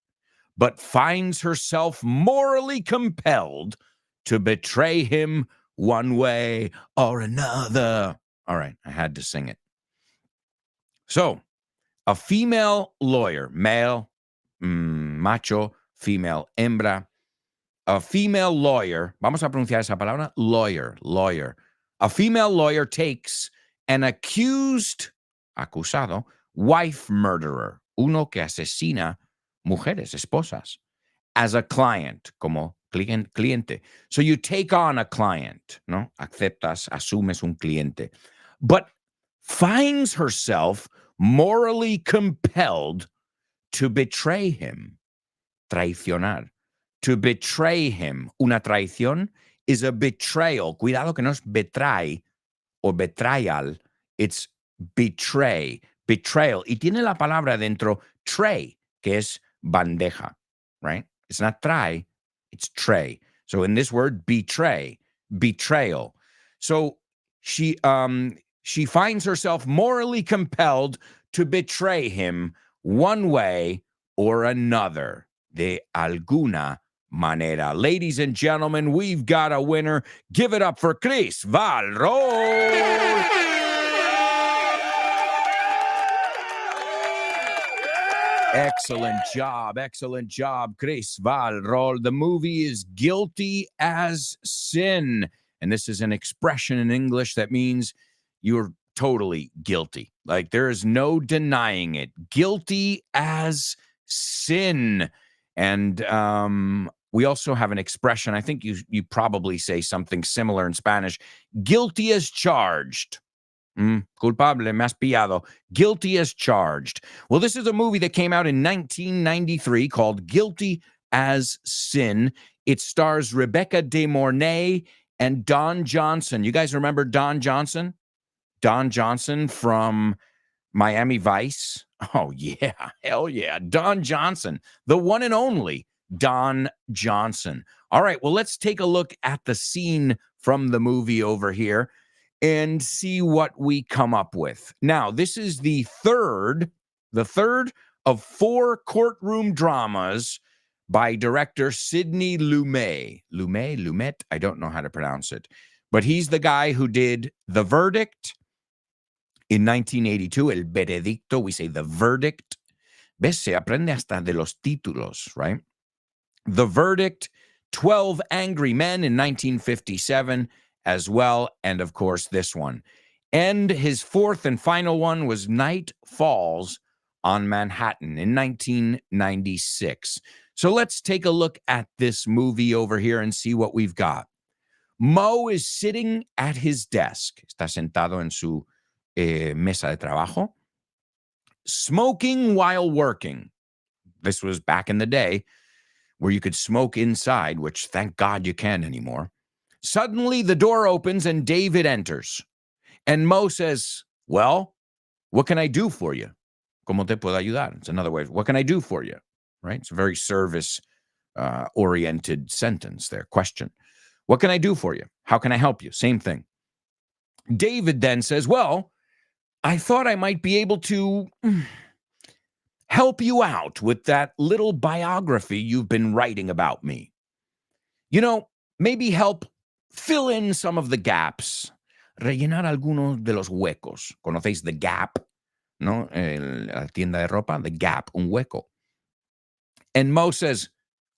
but finds herself morally compelled to betray him one way or another. All right, I had to sing it. So, a female lawyer, male, macho, female, hembra, a female lawyer, vamos a pronunciar esa palabra, lawyer. A female lawyer takes an accused, acusado, wife murderer, uno que asesina mujeres, esposas, as a client, como cliente. So you take on a client, ¿no? Aceptas, asumes un cliente, but finds herself morally compelled to betray him, traicionar. To betray him. Una traición is a betrayal. Cuidado que no es betray o betrayal. It's betray, betrayal. Y tiene la palabra dentro, tray, que es bandeja, right? It's not tray, it's tray. So in this word, betray, betrayal. So she finds herself morally compelled to betray him one way or another, de alguna manera. Ladies and gentlemen, we've got a winner. Give it up for Chris Valro. Excellent job, Chris Valro. The movie is Guilty as Sin. And this is an expression in English that means you're totally guilty. Like there is no denying it. Guilty as sin. And we also have an expression, I think you probably say something similar in Spanish, guilty as charged. Culpable, me has pillado. Guilty as charged. Well, this is a movie that came out in 1993 called Guilty as Sin. It stars Rebecca De Mornay and Don Johnson. You guys remember Don Johnson? Don Johnson from Miami Vice. Oh, yeah. Hell yeah. Don Johnson, the one and only Don Johnson. All right. Well, let's take a look at the scene from the movie over here and see what we come up with. Now, this is the third of 4 courtroom dramas by director Sidney Lumet. Lumet? I don't know how to pronounce it. But he's the guy who did The Verdict in 1982. El Veredicto, we say The Verdict. ¿Ves? Se aprende hasta de los títulos, right? The Verdict, 12 Angry Men in 1957 as well, and of course this one. And his fourth and final one was Night Falls on Manhattan in 1996. So let's take a look at this movie over here and see what we've got. Mo is sitting at his desk. Está sentado en su mesa de trabajo, smoking while working. This was back in the day where you could smoke inside, which thank God you can't anymore. Suddenly, the door opens and David enters. And Mo says, well, what can I do for you? ¿Cómo te puedo ayudar? It's another way. What can I do for you? Right? It's a very service-oriented sentence there, question. What can I do for you? How can I help you? Same thing. David then says, well, I thought I might be able to help you out with that little biography you've been writing about me. You know, maybe help fill in some of the gaps, rellenar algunos de los huecos. ¿Conocéis The Gap? ¿No? La tienda de ropa, The Gap, un hueco. And Mo says,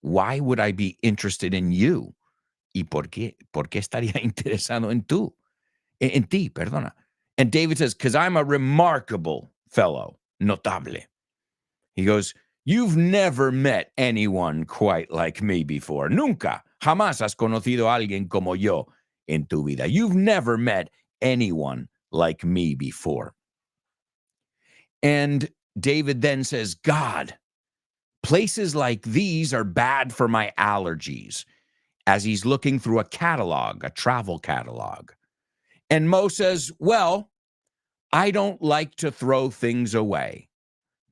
why would I be interested in you? ¿Y por qué? ¿Por qué estaría interesado en tú? En ti, perdona. And David says, because I'm a remarkable fellow, notable. He goes, you've never met anyone quite like me before. Nunca, jamás has conocido a alguien como yo en tu vida. You've never met anyone like me before. And David then says, God, places like these are bad for my allergies, as he's looking through a catalog, a travel catalog. And Mo says, well, I don't like to throw things away.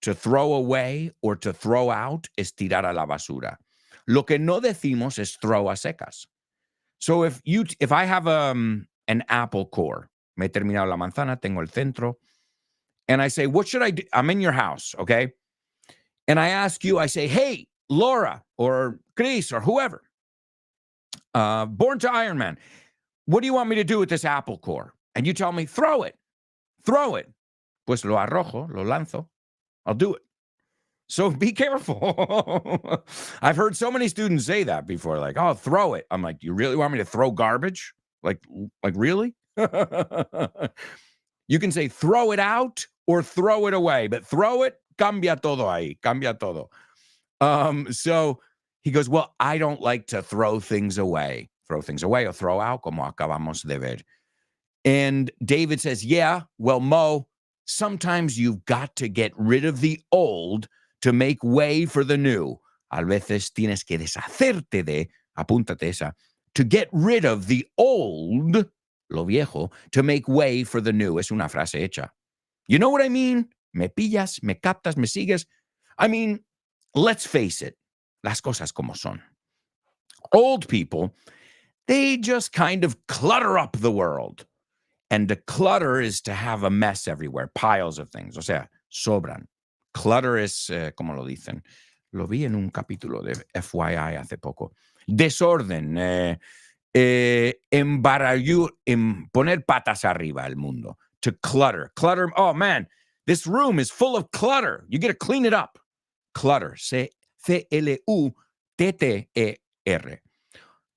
To throw away or to throw out es tirar a la basura. Lo que no decimos es throw a secas. So if I have an apple core, me he terminado la manzana, tengo el centro, and I say, what should I do? I'm in your house, okay? And I ask you, I say, hey, Laura or Chris or whoever, born to Iron Man, what do you want me to do with this apple core? And you tell me, throw it. Pues lo arrojo, lo lanzo. I'll do it. So be careful. I've heard so many students say that before, like, oh, throw it. I'm like, you really want me to throw garbage? Like really? You can say throw it out or throw it away, but throw it, cambia todo ahí, cambia todo. So he goes, well, I don't like to throw things away or throw out, como acabamos de ver. And David says, yeah, well, Mo, sometimes you've got to get rid of the old to make way for the new. A veces tienes que deshacerte de, apúntate esa, to get rid of the old, lo viejo, to make way for the new. Es una frase hecha. You know what I mean? Me pillas, me captas, me sigues. I mean, let's face it, las cosas como son. Old people, they just kind of clutter up the world. And to clutter is to have a mess everywhere, piles of things. O sea, sobran. Clutter es, como lo dicen, lo vi en un capítulo de FYI hace poco. Desorden, poner patas arriba el mundo. To clutter. Clutter, oh man, this room is full of clutter. You got to clean it up. Clutter, C-L-U-T-T-E-R.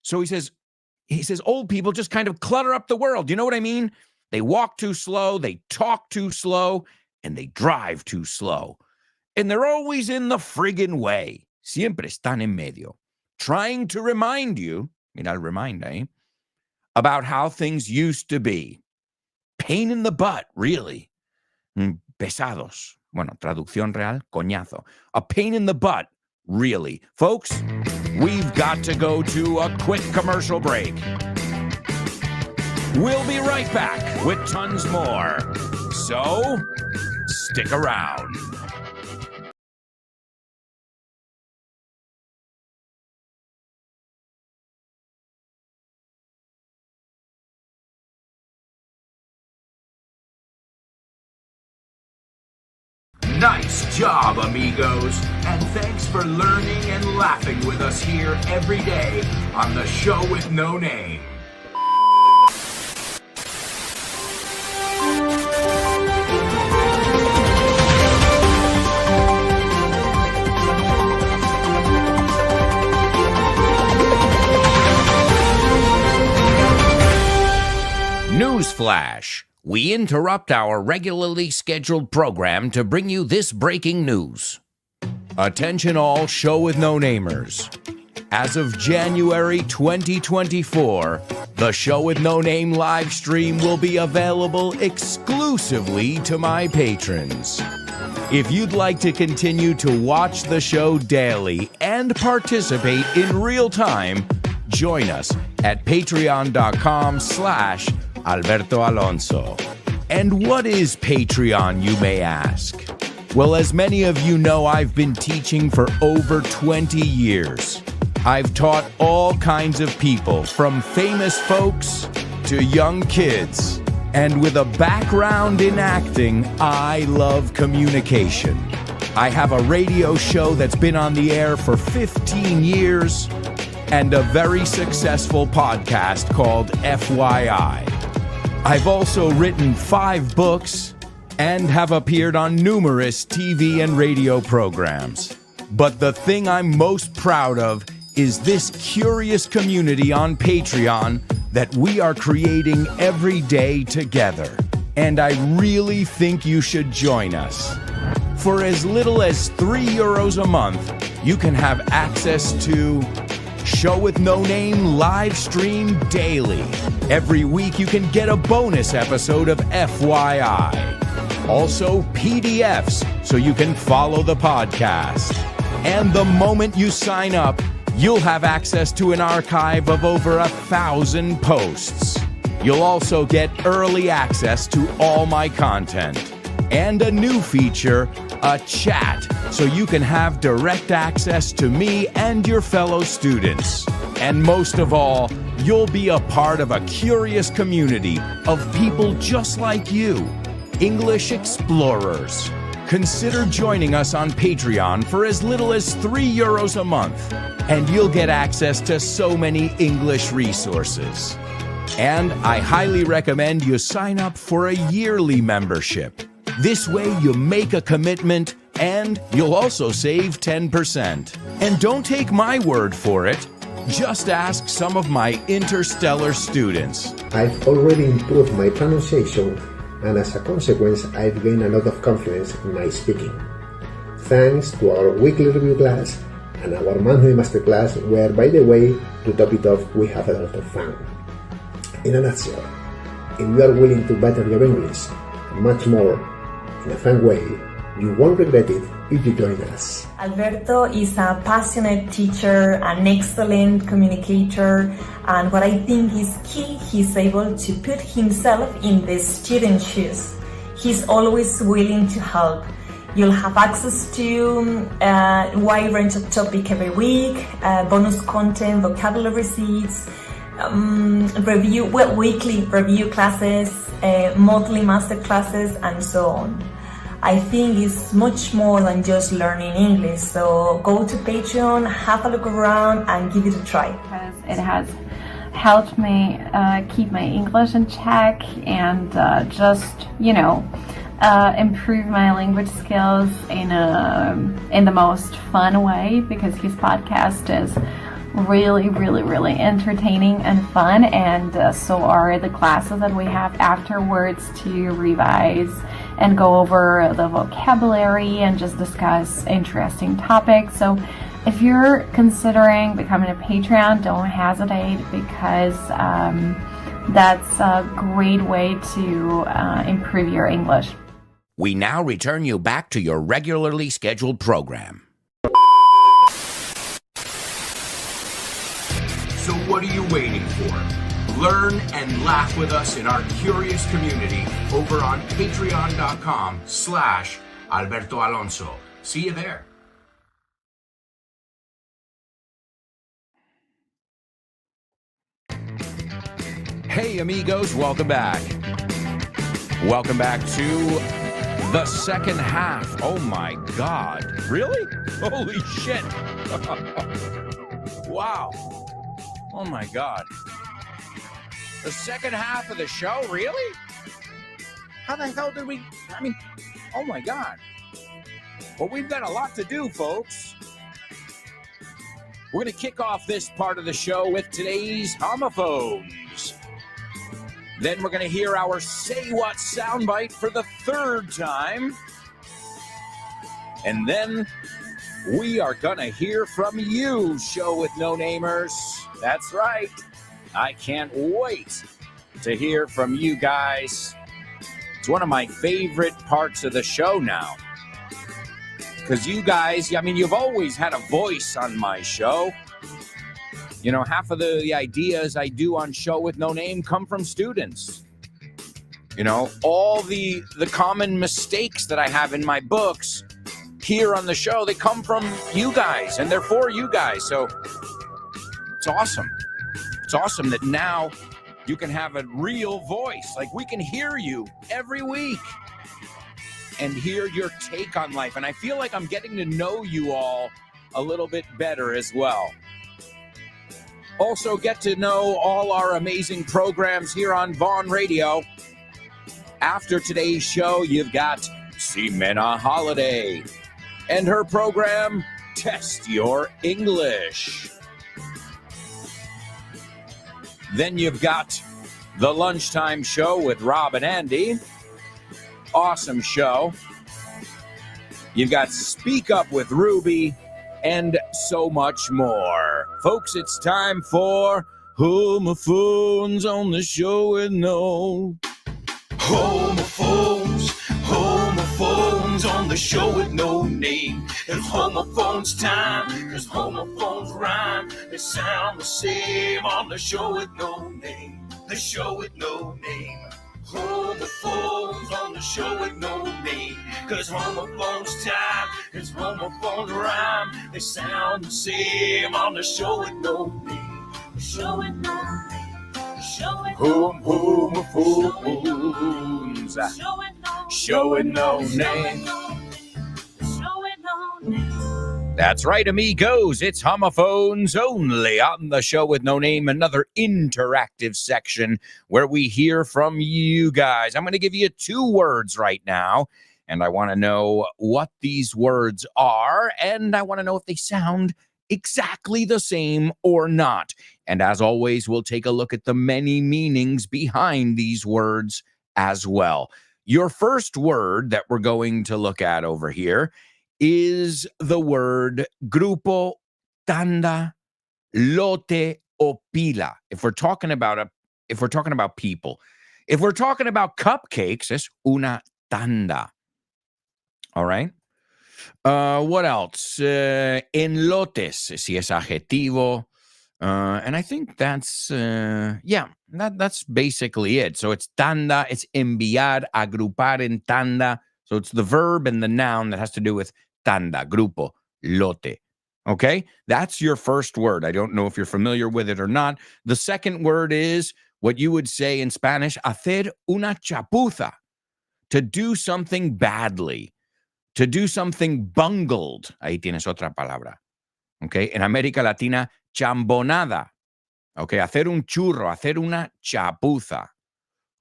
So he says, old people just kind of clutter up the world. You know what I mean? They walk too slow, they talk too slow, and they drive too slow. And they're always in the friggin' way. Siempre están en medio. Trying to remind you, mira el reminder, eh? About how things used to be. Pain in the butt, really. Pesados. Bueno, traducción real, coñazo. A pain in the butt, really. Folks, we've got to go to a quick commercial break. We'll be right back with tons more. So, stick around. Nice job, amigos. And thanks for learning and laughing with us here every day on the show with no name. Newsflash. We interrupt our regularly scheduled program to bring you this breaking news. Attention all show with no namers. As of January 2024, the show with no name live stream will be available exclusively to my patrons. If you'd like to continue to watch the show daily and participate in real time, join us at patreon.com/Alberto Alonso. And what is Patreon, you may ask? Well, as many of you know, I've been teaching for over 20 years. I've taught all kinds of people, from famous folks to young kids. And with a background in acting, I love communication. I have a radio show that's been on the air for 15 years and a very successful podcast called FYI. I've also written 5 books and have appeared on numerous TV and radio programs. But the thing I'm most proud of is this curious community on Patreon that we are creating every day together. And I really think you should join us. For as little as €3 a month, you can have access to Show with No Name live stream daily. Every week you can get a bonus episode of FYI. Also PDFs so you can follow the podcast. And the moment you sign up, you'll have access to an archive of over 1,000 posts. You'll also get early access to all my content. And a new feature, a chat, so you can have direct access to me and your fellow students. And most of all, you'll be a part of a curious community of people just like you, English explorers. Consider joining us on Patreon for as little as €3 a month, and you'll get access to so many English resources. And I highly recommend you sign up for a yearly membership. This way you make a commitment and you'll also save 10%. And don't take my word for it. Just ask some of my interstellar students. I've already improved my pronunciation, and as a consequence, I've gained a lot of confidence in my speaking. Thanks to our weekly review class and our monthly masterclass, where, by the way, to top it off, we have a lot of fun. In a nutshell, if you are willing to better your English, and much more, in a fun way, you won't regret it if you join us. Alberto is a passionate teacher, an excellent communicator, and what I think is key, he's able to put himself in the student's shoes. He's always willing to help. You'll have access to a wide range of topics every week, bonus content, vocabulary receipts, weekly review classes, monthly master classes, and so on. I think it's much more than just learning English. So go to Patreon, have a look around, and give it a try. Because it has helped me keep my English in check and improve my language skills in the most fun way, because his podcast is really entertaining and fun, and so are the classes that we have afterwards to revise and go over the vocabulary and just discuss interesting topics. So if you're considering becoming a Patreon, don't hesitate, because that's a great way to improve your English. We now return you back to your regularly scheduled program. So what are you waiting for? Learn and laugh with us in our curious community over on patreon.com/Alberto Alonso. See you there. Hey amigos, welcome back. Welcome back to the second half. Oh my God. Really? Holy shit. Wow. Oh my God. The second half of the show? Really? How the hell did we... oh my God. Well, we've got a lot to do, folks. We're going to kick off this part of the show with today's homophones. Then we're going to hear our Say What soundbite for the third time. And then we are going to hear from you, Show with No Namers. That's right. I can't wait to hear from you guys. It's one of my favorite parts of the show now. Because you guys, you've always had a voice on my show. You know, half of the ideas I do on Show with No Name come from students. You know, all the common mistakes that I have in my books here on the show, they come from you guys, and they're for you guys. So it's awesome. It's awesome that now you can have a real voice. Like, we can hear you every week and hear your take on life. And I feel like I'm getting to know you all a little bit better as well. Also get to know all our amazing programs here on Vaughn Radio. After today's show, you've got Ximena Holiday and her program, Test Your English. Then you've got the Lunchtime Show with Rob and Andy. Awesome show. You've got Speak Up with Ruby and so much more. Folks, it's time for Homophones on the Show with No. Homophones on the Show with No Name. It's homophones time, cause homophones rhyme. They sound the same on the Show with No Name. the show with no name. Homophones on the show with no name. Cause homophones time, cause homophones rhyme. They sound the same on the show with no name. The show with no name. The show with no name. Homophones. Show with no name. That's right, amigos. It's homophones only on the show with no name, another interactive section where we hear from you guys. I'm going to give you 2 words right now, and I want to know what these words are, and I want to know if they sound exactly the same or not. And as always, we'll take a look at the many meanings behind these words as well. Your first word that we're going to look at over here is the word grupo, tanda, lote, o pila. If we're talking about people, if we're talking about cupcakes, it's una tanda. All right. What else? Enlotes, si es adjetivo. And I think that's that's basically it. So it's tanda, it's enviar, agrupar en tanda. So it's the verb and the noun that has to do with tanda, grupo, lote. Okay? That's your first word. I don't know if you're familiar with it or not. The second word is what you would say in Spanish, hacer una chapuza, to do something badly, to do something bungled. Ahí tienes otra palabra. Okay? En América Latina, chambonada. Okay? Hacer un churro, hacer una chapuza.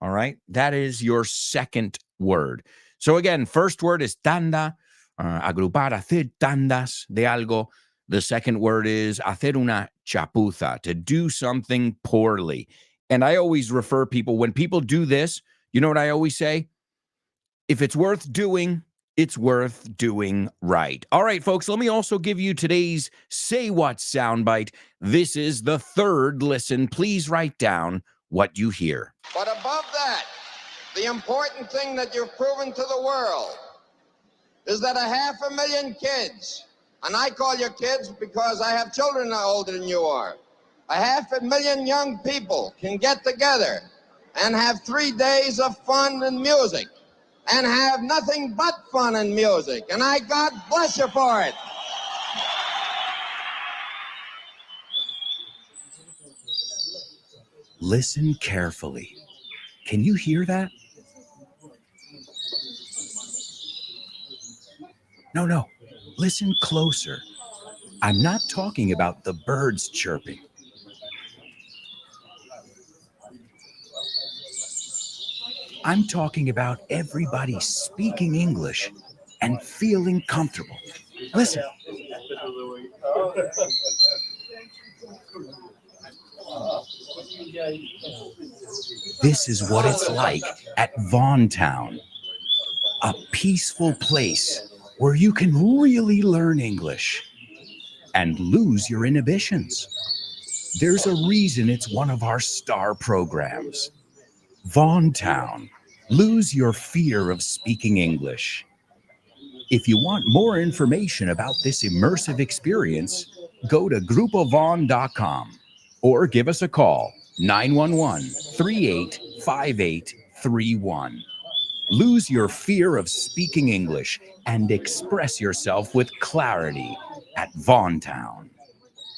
All right? That is your second word. So again, first word is tanda, agrupar, hacer tandas de algo. The second word is hacer una chapuza, to do something poorly. And I always refer people, when people do this, you know what I always say? If it's worth doing, it's worth doing right. All right, folks, let me also give you today's Say What soundbite. This is the third listen. Please write down what you hear. But above that, the important thing that you've proven to the world is that 500,000 kids, and I call you kids because I have children older than you are, 500,000 young people can get together and have 3 days of fun and music and have nothing but fun and music. And I God bless you for it. Listen carefully. Can you hear that? No. Listen closer. I'm not talking about the birds chirping. I'm talking about everybody speaking English and feeling comfortable. Listen. This is what it's like at Vaughn Town, a peaceful place where you can really learn English and lose your inhibitions. There's a reason it's one of our star programs. Vaughn Town, lose your fear of speaking English. If you want more information about this immersive experience, go to grupovaughn.com or give us a call, 911-385831. Lose your fear of speaking English and express yourself with clarity at Vaughn Town.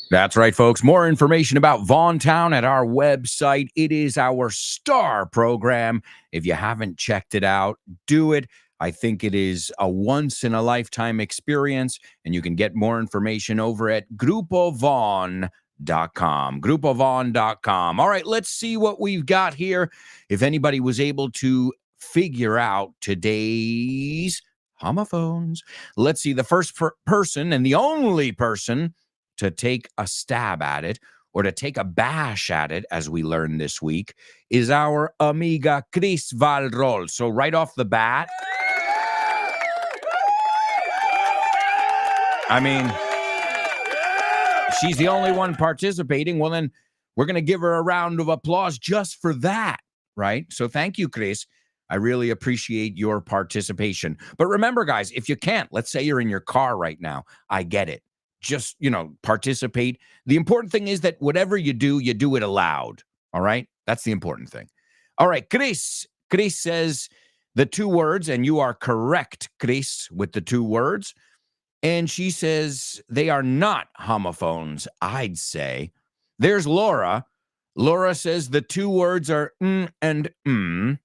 That's right, folks. More information about Vaughn Town at our website. It is our star program. If you haven't checked it out, do it. I think it is a once-in-a-lifetime experience, and you can get more information over at grupovaughn.com. grupovaughn.com. All right, let's see what we've got here. If anybody was able to figure out today's homophones, let's see. The first person and the only person to take a stab at it, or to take a bash at it, as we learned this week, is our amiga Cris Valrol. So right off the bat, I mean, she's the only one participating. Well, then we're going to give her a round of applause just for that, right? So thank you, Cris. I really appreciate your participation. But remember, guys, if you can't, let's say you're in your car right now. I get it. Just, participate. The important thing is that whatever you do it aloud. All right? That's the important thing. All right, Chris. Chris says the 2 words, and you are correct, Chris, with the 2 words. And she says they are not homophones, I'd say. There's Laura. Laura says the 2 words are and and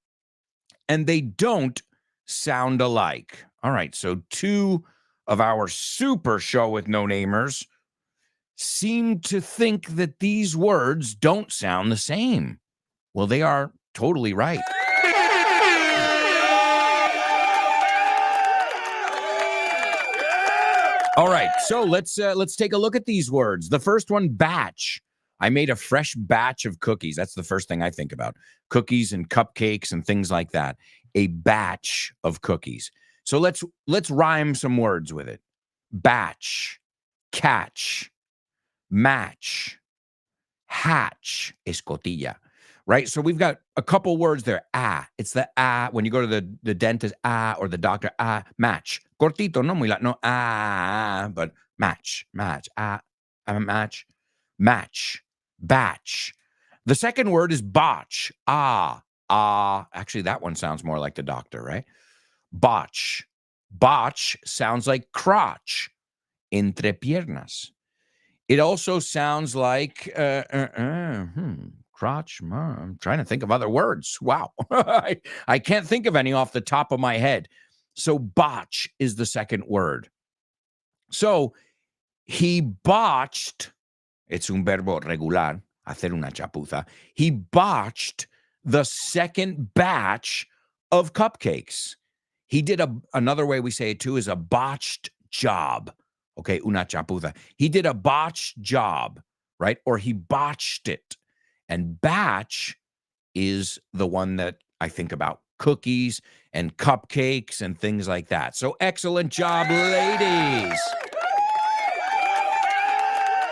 they don't sound alike. All right, so 2 of our super show with no namers seem to think that these words don't sound the same. Well, they are totally right. All right, so let's take a look at these words. The first one, batch. I made a fresh batch of cookies. That's the first thing I think about. Cookies and cupcakes and things like that. A batch of cookies. So let's rhyme some words with it. Batch, catch, match, hatch, escotilla. Right? So we've got a couple words there. It's the when you go to the dentist, or the doctor, match. Cortito, no muy no, but match, match, match, match, batch. The second word is botch. Actually, that one sounds more like the doctor, right? Botch. Botch sounds like crotch. Entre piernas. It also sounds like crotch. I'm trying to think of other words. Wow. I can't think of any off the top of my head. So botch is the second word. So he botched. It's un verbo regular. Hacer una chapuza. He botched the second batch of cupcakes. He did another way we say it too is a botched job. Okay, una chapuza. He did a botched job, right? Or he botched it. And batch is the one that I think about. Cookies and cupcakes and things like that. So excellent job, ladies.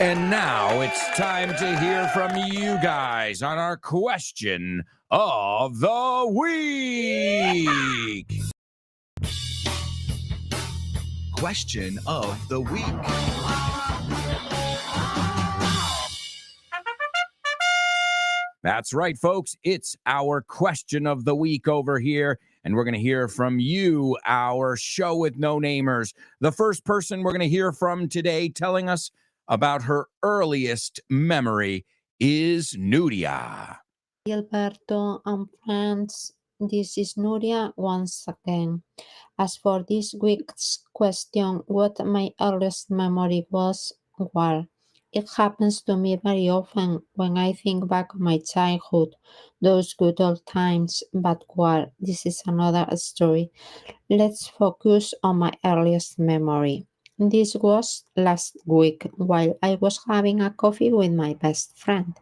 And now it's time to hear from you guys on our question of the week. Question of the week. That's right, folks. It's our question of the week over here, and we're going to hear from you, our show with no namers. The first person we're going to hear from today telling us about her earliest memory is Nuria. Alberto and friends, this is Nuria once again. As for this week's question, what my earliest memory was, well, it happens to me very often when I think back on my childhood, those good old times, but well, this is another story. Let's focus on my earliest memory. This was last week while I was having a coffee with my best friend.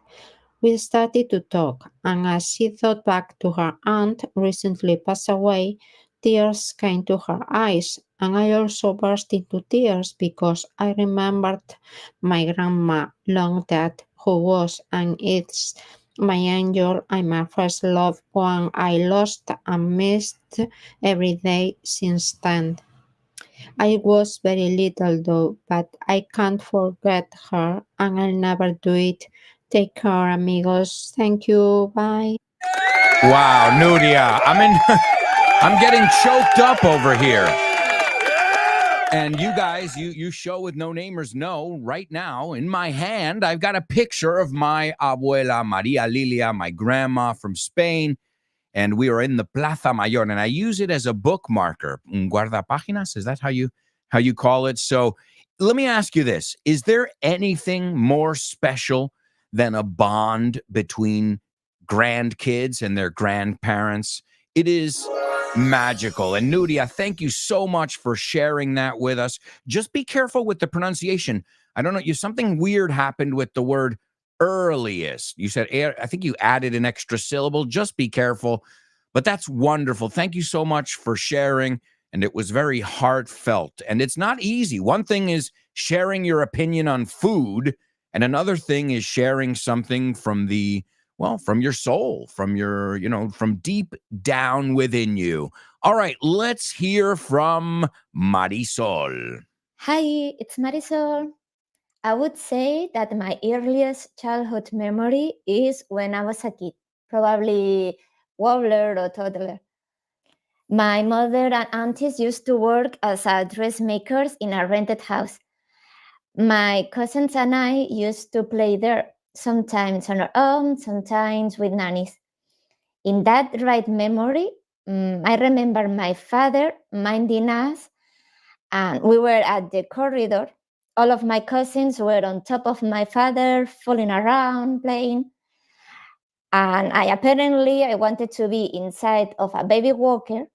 We started to talk, and as she thought back to her aunt recently passed away, tears came to her eyes, and I also burst into tears because I remembered my grandma, long dead, who was and is my angel and my first loved one I lost and missed every day since then. I was very little though, but I can't forget her and I'll never do it. Take care, amigos. Thank you. Bye. Wow, Nuria. I'm getting choked up over here. And you guys, you show with no namers know right now in my hand, I've got a picture of my abuela Maria Lilia, my grandma from Spain. And we are in the Plaza Mayor, and I use it as a bookmarker. Un guardapáginas, is that how you call it? So let me ask you this. Is there anything more special than a bond between grandkids and their grandparents? It is magical. And Nuria, thank you so much for sharing that with us. Just be careful with the pronunciation. I don't know, something weird happened with the word earliest. You said, I think you added an extra syllable. Just be careful. But that's wonderful. Thank you so much for sharing. And it was very heartfelt. And it's not easy. One thing is sharing your opinion on food. And another thing is sharing something from from your soul, from your, from deep down within you. All right, let's hear from Marisol. Hi, it's Marisol. I would say that my earliest childhood memory is when I was a kid. probably wobbler or toddler. My mother and aunties used to work as dressmakers in a rented house. My cousins and I used to play there, sometimes on our own, sometimes with nannies. In that right memory, I remember my father minding us, and we were at the corridor. All of my cousins were on top of my father, fooling around, playing. And I wanted to be inside of a baby walker.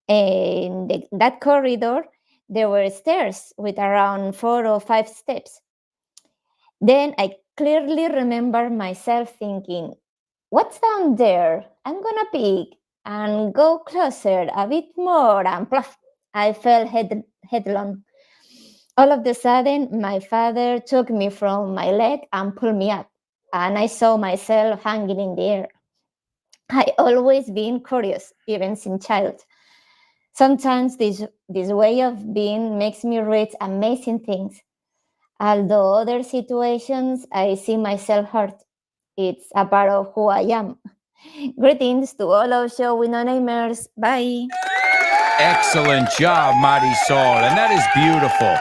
In that corridor, there were stairs with around 4 or 5 steps. Then I clearly remember myself thinking, what's down there? I'm gonna peek and go closer a bit more, and pluff, I fell headlong. All of a sudden, my father took me from my leg and pulled me up, and I saw myself hanging in the air. I always been curious, even since child. Sometimes this way of being makes me read amazing things. Although other situations, I see myself hurt. It's a part of who I am. Greetings to all of show with no namers. Bye. Excellent job, Marisol. And that is beautiful.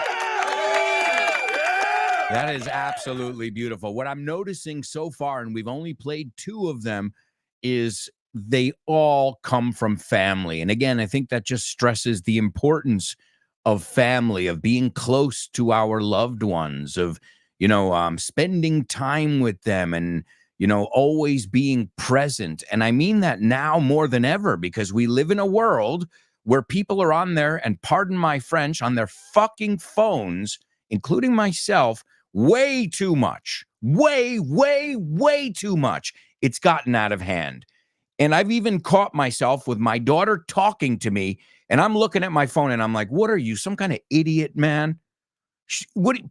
That is absolutely beautiful. What I'm noticing so far, and we've only played 2 of them, is they all come from family. And again, I think that just stresses the importance of family, of being close to our loved ones, of, spending time with them and, always being present. And I mean that now more than ever, because we live in a world where people are on there, and pardon my French, on their fucking phones, including myself, way too much. Way, way, way too much. It's gotten out of hand. And I've even caught myself with my daughter talking to me, and I'm looking at my phone and I'm like, what are you, some kind of idiot, man?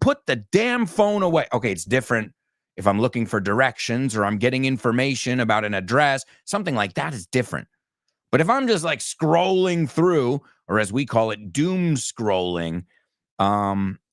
Put the damn phone away. Okay, it's different if I'm looking for directions or I'm getting information about an address. Something like that is different. But if I'm just like scrolling through, or as we call it, doom scrolling,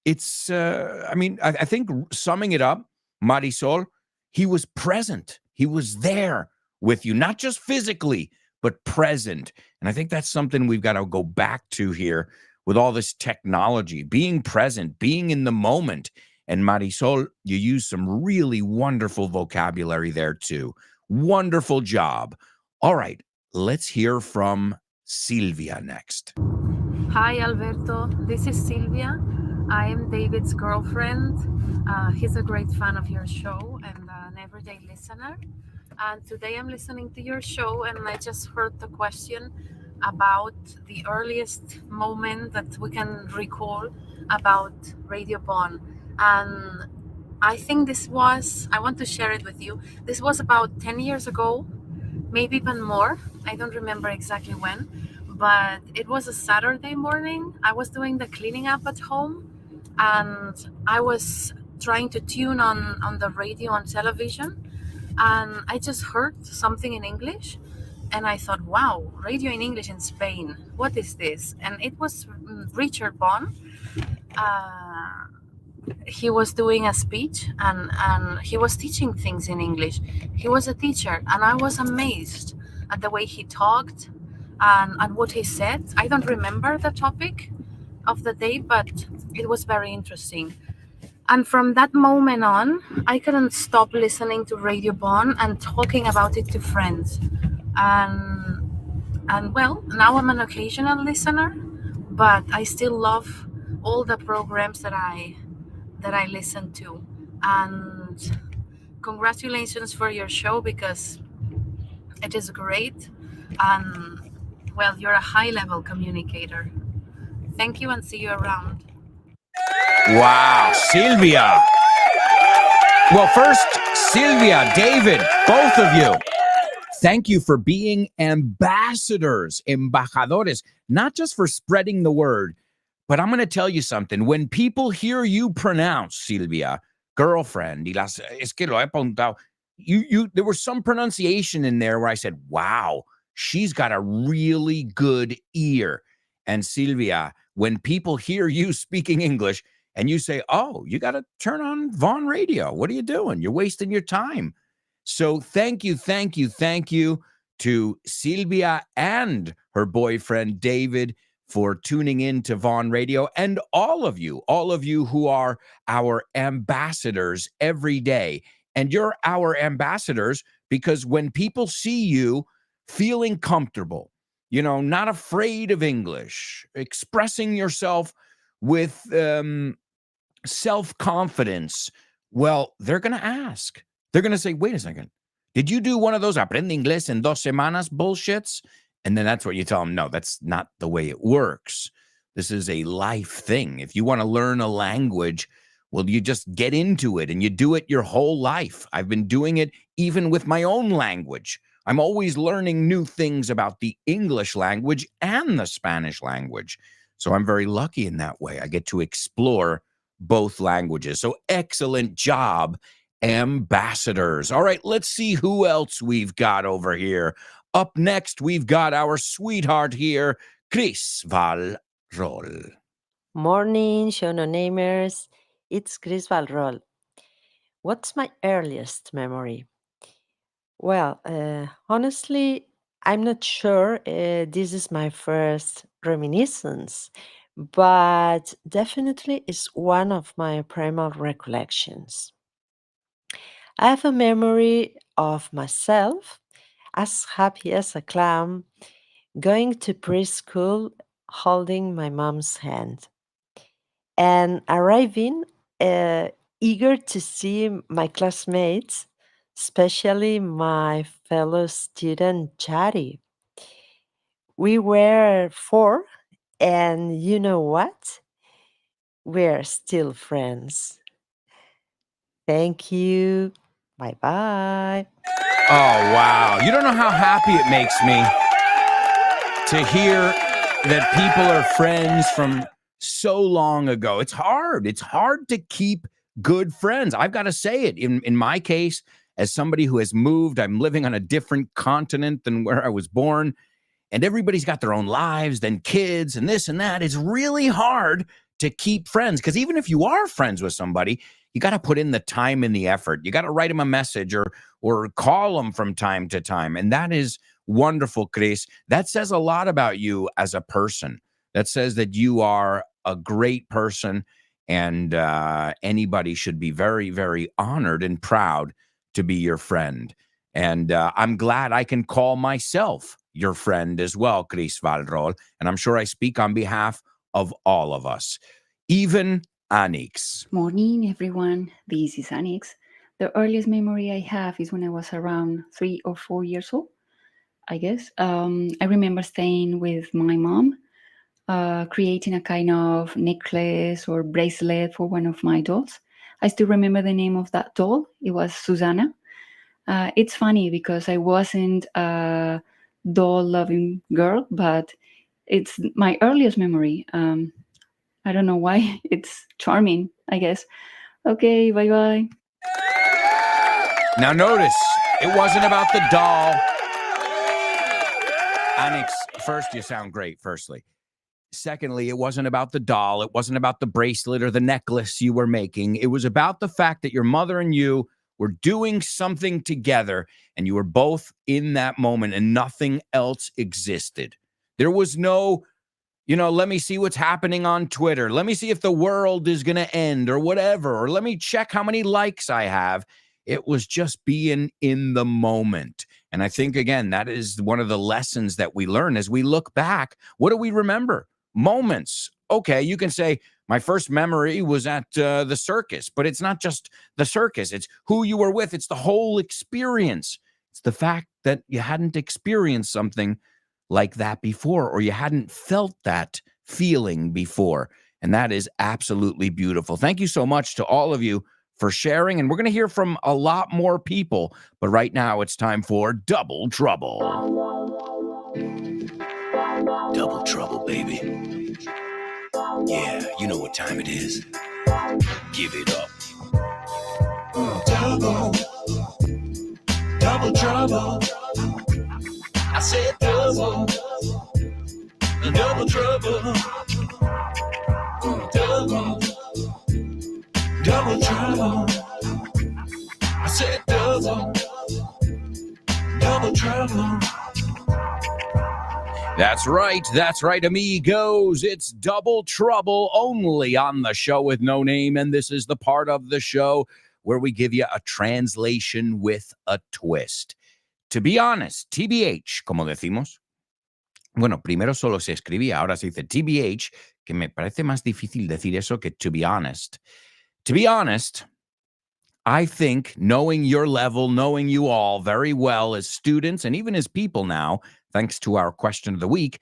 it's, I think summing it up, Marisol, he was present. He was there with you, not just physically, but present. And I think that's something we've got to go back to here with all this technology, being present, being in the moment. And Marisol, you use some really wonderful vocabulary there too. Wonderful job. All right, let's hear from Silvia next. Hi, Alberto. This is Silvia. I am David's girlfriend. He's a great fan of your show and an everyday listener. And today I'm listening to your show, and I just heard the question about the earliest moment that we can recall about Radio Bon. And I think I want to share it with you. This was about 10 years ago, maybe even more. I don't remember exactly when, but it was a Saturday morning. I was doing the cleaning up at home, and I was trying to tune on the radio and television, and I just heard something in English, and I thought, wow, radio in English in Spain, what is this? And it was Richard Bon. He was doing a speech, and he was teaching things in English. He was a teacher, and I was amazed at the way he talked and what he said. I don't remember the topic of the day, but it was very interesting. And from that moment on, I couldn't stop listening to Radio Bon and talking about it to friends. And well, now I'm an occasional listener, but I still love all the programs that I listen to. And congratulations for your show, because it is great. And well, you're a high-level communicator. Thank you, and see you around. Wow, Silvia. Well, first, Silvia, David, both of you, thank you for being ambassadors, embajadores, not just for spreading the word, but I'm going to tell you something. When people hear you pronounce, Silvia, girlfriend, es que lo he apuntado, there was some pronunciation in there where I said, wow, she's got a really good ear. And Silvia, when people hear you speaking English and you say, oh, you got to turn on Vaughn Radio. What are you doing? You're wasting your time. So thank you to Silvia and her boyfriend David for tuning in to Vaughn Radio, and all of you who are our ambassadors every day. And you're our ambassadors because when people see you feeling comfortable, not afraid of English, expressing yourself with self-confidence, well, they're going to ask. They're going to say, wait a second, did you do one of those aprende inglés en 2 semanas bullshits? And then that's what you tell them. No, that's not the way it works. This is a life thing. If you want to learn a language, well, you just get into it and you do it your whole life. I've been doing it even with my own language. I'm always learning new things about the English language and the Spanish language. So I'm very lucky in that way. I get to explore both languages. So excellent job, ambassadors. All right, let's see who else we've got over here. Up next, we've got our sweetheart here, Chris Valrol. Morning, Shono Namers. It's Chris Valrol. What's my earliest memory? Well, honestly, I'm not sure this is my first reminiscence, but definitely it's one of my primal recollections. I have a memory of myself as happy as a clown, going to preschool holding my mom's hand, and arriving eager to see my classmates, especially my fellow student Chari. We were 4, and you know what? We're still friends. Thank you. Bye bye. Oh, wow. You don't know how happy it makes me to hear that people are friends from so long ago. It's hard. It's hard to keep good friends. I've got to say it. In my case, as somebody who has moved, I'm living on a different continent than where I was born, and everybody's got their own lives, then kids, and this and that. It's really hard to keep friends, because even if you are friends with somebody, you got to put in the time and the effort. You got to write them a message or call them from time to time. And that is wonderful, Chris. That says a lot about you as a person. That says that you are a great person, and anybody should be very, very honored and proud to be your friend. And I'm glad I can call myself your friend as well, Chris Valrol. And I'm sure I speak on behalf of all of us, even Anix. Morning, everyone. This is Anix. The earliest memory I have is when I was around 3 or 4 years old, I guess. I remember staying with my mom, creating a kind of necklace or bracelet for one of my dolls. I still remember the name of that doll. It was Susanna. It's funny because I wasn't a doll-loving girl, but it's my earliest memory. I don't know why. It's charming, I guess. Okay, bye-bye. Now notice, it wasn't about the doll. Anix, first, you sound great, firstly. Secondly, it wasn't about the doll. It wasn't about the bracelet or the necklace you were making. It was about the fact that your mother and you were doing something together, and you were both in that moment, and nothing else existed. There was no, let me see what's happening on Twitter. Let me see if the world is going to end or whatever, or let me check how many likes I have. It was just being in the moment. And I think, again, that is one of the lessons that we learn as we look back. What do we remember? Moments. Okay, you can say, my first memory was at the circus, but it's not just the circus. It's who you were with. It's the whole experience. It's the fact that you hadn't experienced something like that before, or you hadn't felt that feeling before. And that is absolutely beautiful. Thank you so much to all of you for sharing. And we're going to hear from a lot more people. But right now it's time for Double Trouble. Double trouble, baby. Yeah, you know what time it is. Give it up. Double. Double trouble. I said double. Double trouble. Double. Double trouble. I said double. trouble. That's right, amigos. It's Double Trouble only on the Show with No Name, and this is the part of the show where we give you a translation with a twist. To be honest, TBH, como decimos. Bueno, primero solo se escribía, ahora se dice TBH, que me parece más difícil decir eso que to be honest. To be honest, I think knowing your level, knowing you all very well as students and even as people now, thanks to our question of the week,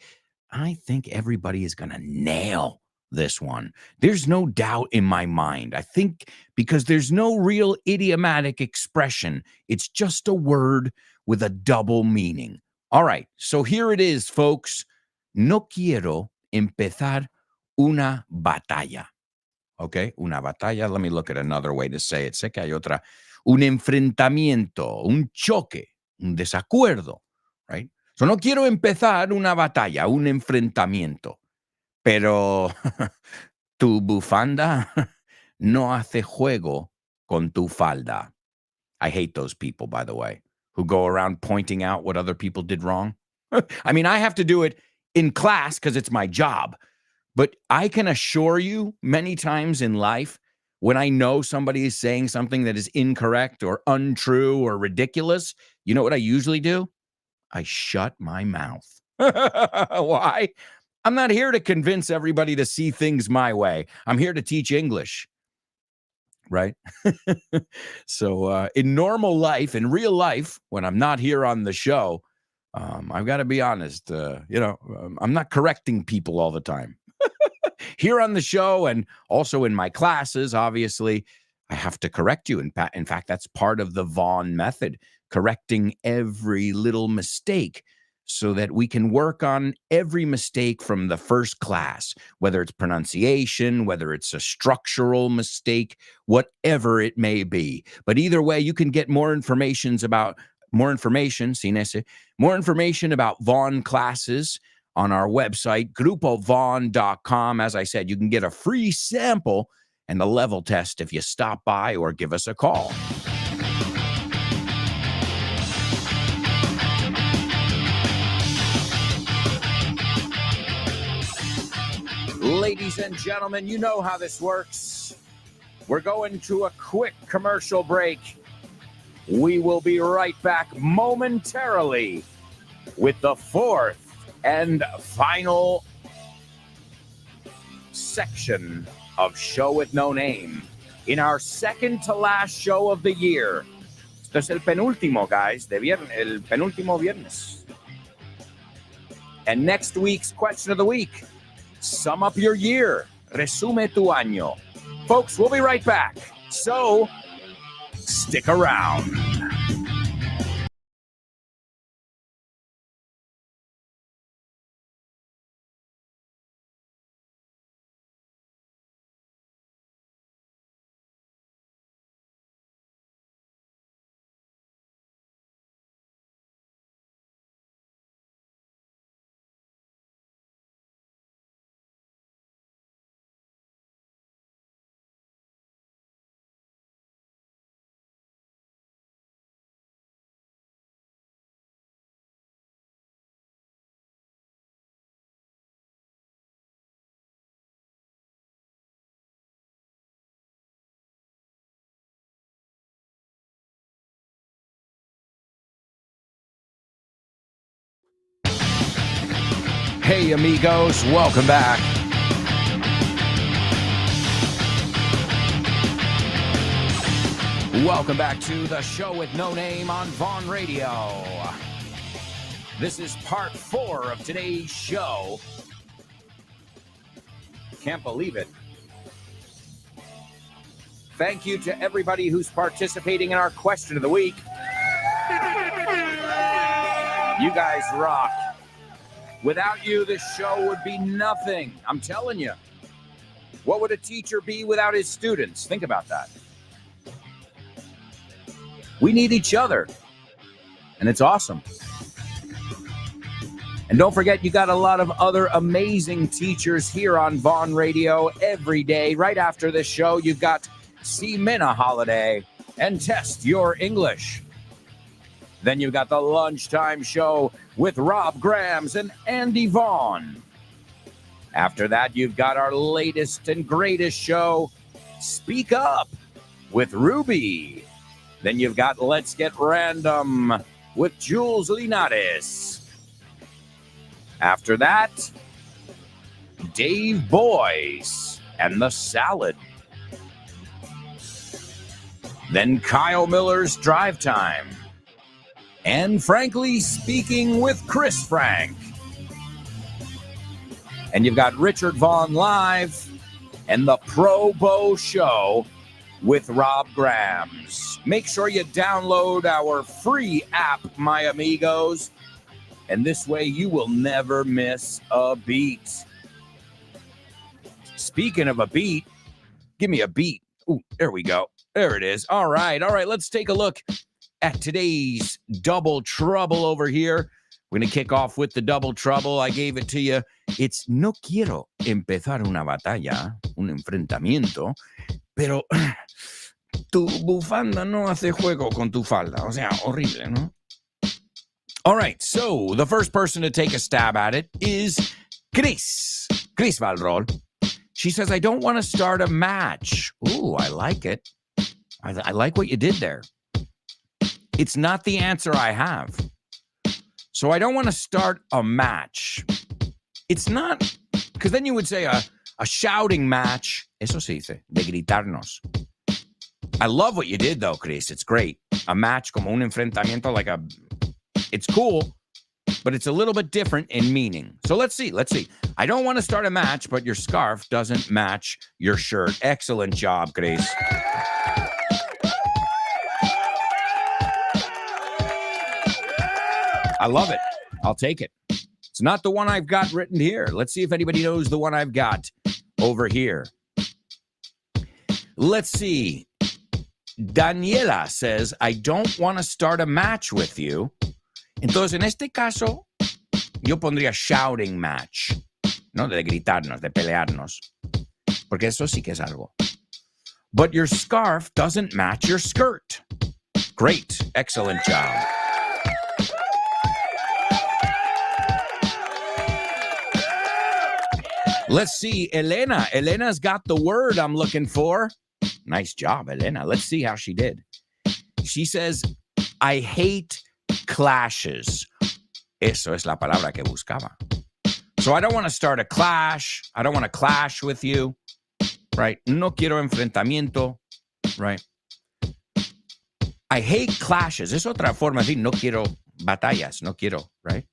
I think everybody is going to nail this one. There's no doubt in my mind. I think because there's no real idiomatic expression. It's just a word with a double meaning. All right, so here it is, folks. No quiero empezar una batalla. Okay, una batalla. Let me look at another way to say it. Sé que hay otra. Un enfrentamiento, un choque, un desacuerdo, right? So no quiero empezar una batalla, un enfrentamiento. Pero tu bufanda no hace juego con tu falda. I hate those people, by the way, who go around pointing out what other people did wrong. I mean, I have to do it in class because it's my job. But I can assure you many times in life, when I know somebody is saying something that is incorrect or untrue or ridiculous, you know what I usually do? I shut my mouth. Why? I'm not here to convince everybody to see things my way. I'm here to teach English. Right? So in normal life, in real life, when I'm not here on the show, I've got to be honest, I'm not correcting people all the time. Here on the show and also in my classes, obviously, I have to correct you. In fact, that's part of the Vaughn method, correcting every little mistake so that we can work on every mistake from the first class, whether it's pronunciation, whether it's a structural mistake, whatever it may be. But either way, you can get more information about Vaughn classes on our website, grupovaughn.com. As I said, you can get a free sample and a level test if you stop by or give us a call. Ladies and gentlemen, you know how this works. We're going to a quick commercial break. We will be right back momentarily with the fourth and final section of Show with No Name in our second to last show of the year. Esto es el penúltimo, guys, el penúltimo viernes. And next week's question of the week, sum up your year, resume tu año. Folks, we'll be right back, so stick around. Hey, amigos, welcome back. Welcome back to the Show with No Name on Vaughn Radio. This is part 4 of today's show. Can't believe it. Thank you to everybody who's participating in our question of the week. You guys rock. Without you, this show would be nothing. I'm telling you. What would a teacher be without his students? Think about that. We need each other. And it's awesome. And don't forget, you got a lot of other amazing teachers here on Vaughn Radio every day. Right after this show, you've got See Minna Holiday and Test Your English. Then you've got the lunchtime show with Rob Grams and Andy Vaughn. After that, you've got our latest and greatest show, Speak Up with Ruby. Then you've got Let's Get Random with Jules Linares. After that, Dave Boyce and the Salad. Then Kyle Miller's Drive Time. And Frankly Speaking with Chris Frank. And you've got Richard Vaughn Live and the Pro Bow Show with Rob Grams. Make sure you download our free app, My Amigos, and this way you will never miss a beat. Speaking of a beat, give me a beat. Ooh, there we go. There it is. All right. Let's take a look at today's Double Trouble over here. We're going to kick off with the Double Trouble. I gave it to you. It's no quiero empezar una batalla, un enfrentamiento, pero tu bufanda no hace juego con tu falda. O sea, horrible, ¿no? All right, so the first person to take a stab at it is Chris Valrol. She says, I don't want to start a match. Ooh, I like it. I like what you did there. It's not the answer I have. So I don't want to start a match. It's not, because then you would say a shouting match. Eso se dice, de gritarnos. I love what you did, though, Chris. It's great. A match como un enfrentamiento, it's cool, but it's a little bit different in meaning. So let's see. I don't want to start a match, but your scarf doesn't match your shirt. Excellent job, Chris. I love it. I'll take it. It's not the one I've got written here. Let's see if anybody knows the one I've got over here. Let's see. Daniela says, I don't want to start a match with you. Entonces, en este caso, yo pondría shouting match, ¿no? De gritarnos, de pelearnos. Porque eso sí que es algo. But your scarf doesn't match your skirt. Great. Excellent job. Let's see, Elena. Elena's got the word I'm looking for. Nice job, Elena. Let's see how she did. She says, I hate clashes. Eso es la palabra que buscaba. So I don't want to start a clash. I don't want to clash with you, right? No quiero enfrentamiento, right? I hate clashes. Es otra forma de decir, no quiero batallas. No quiero, right?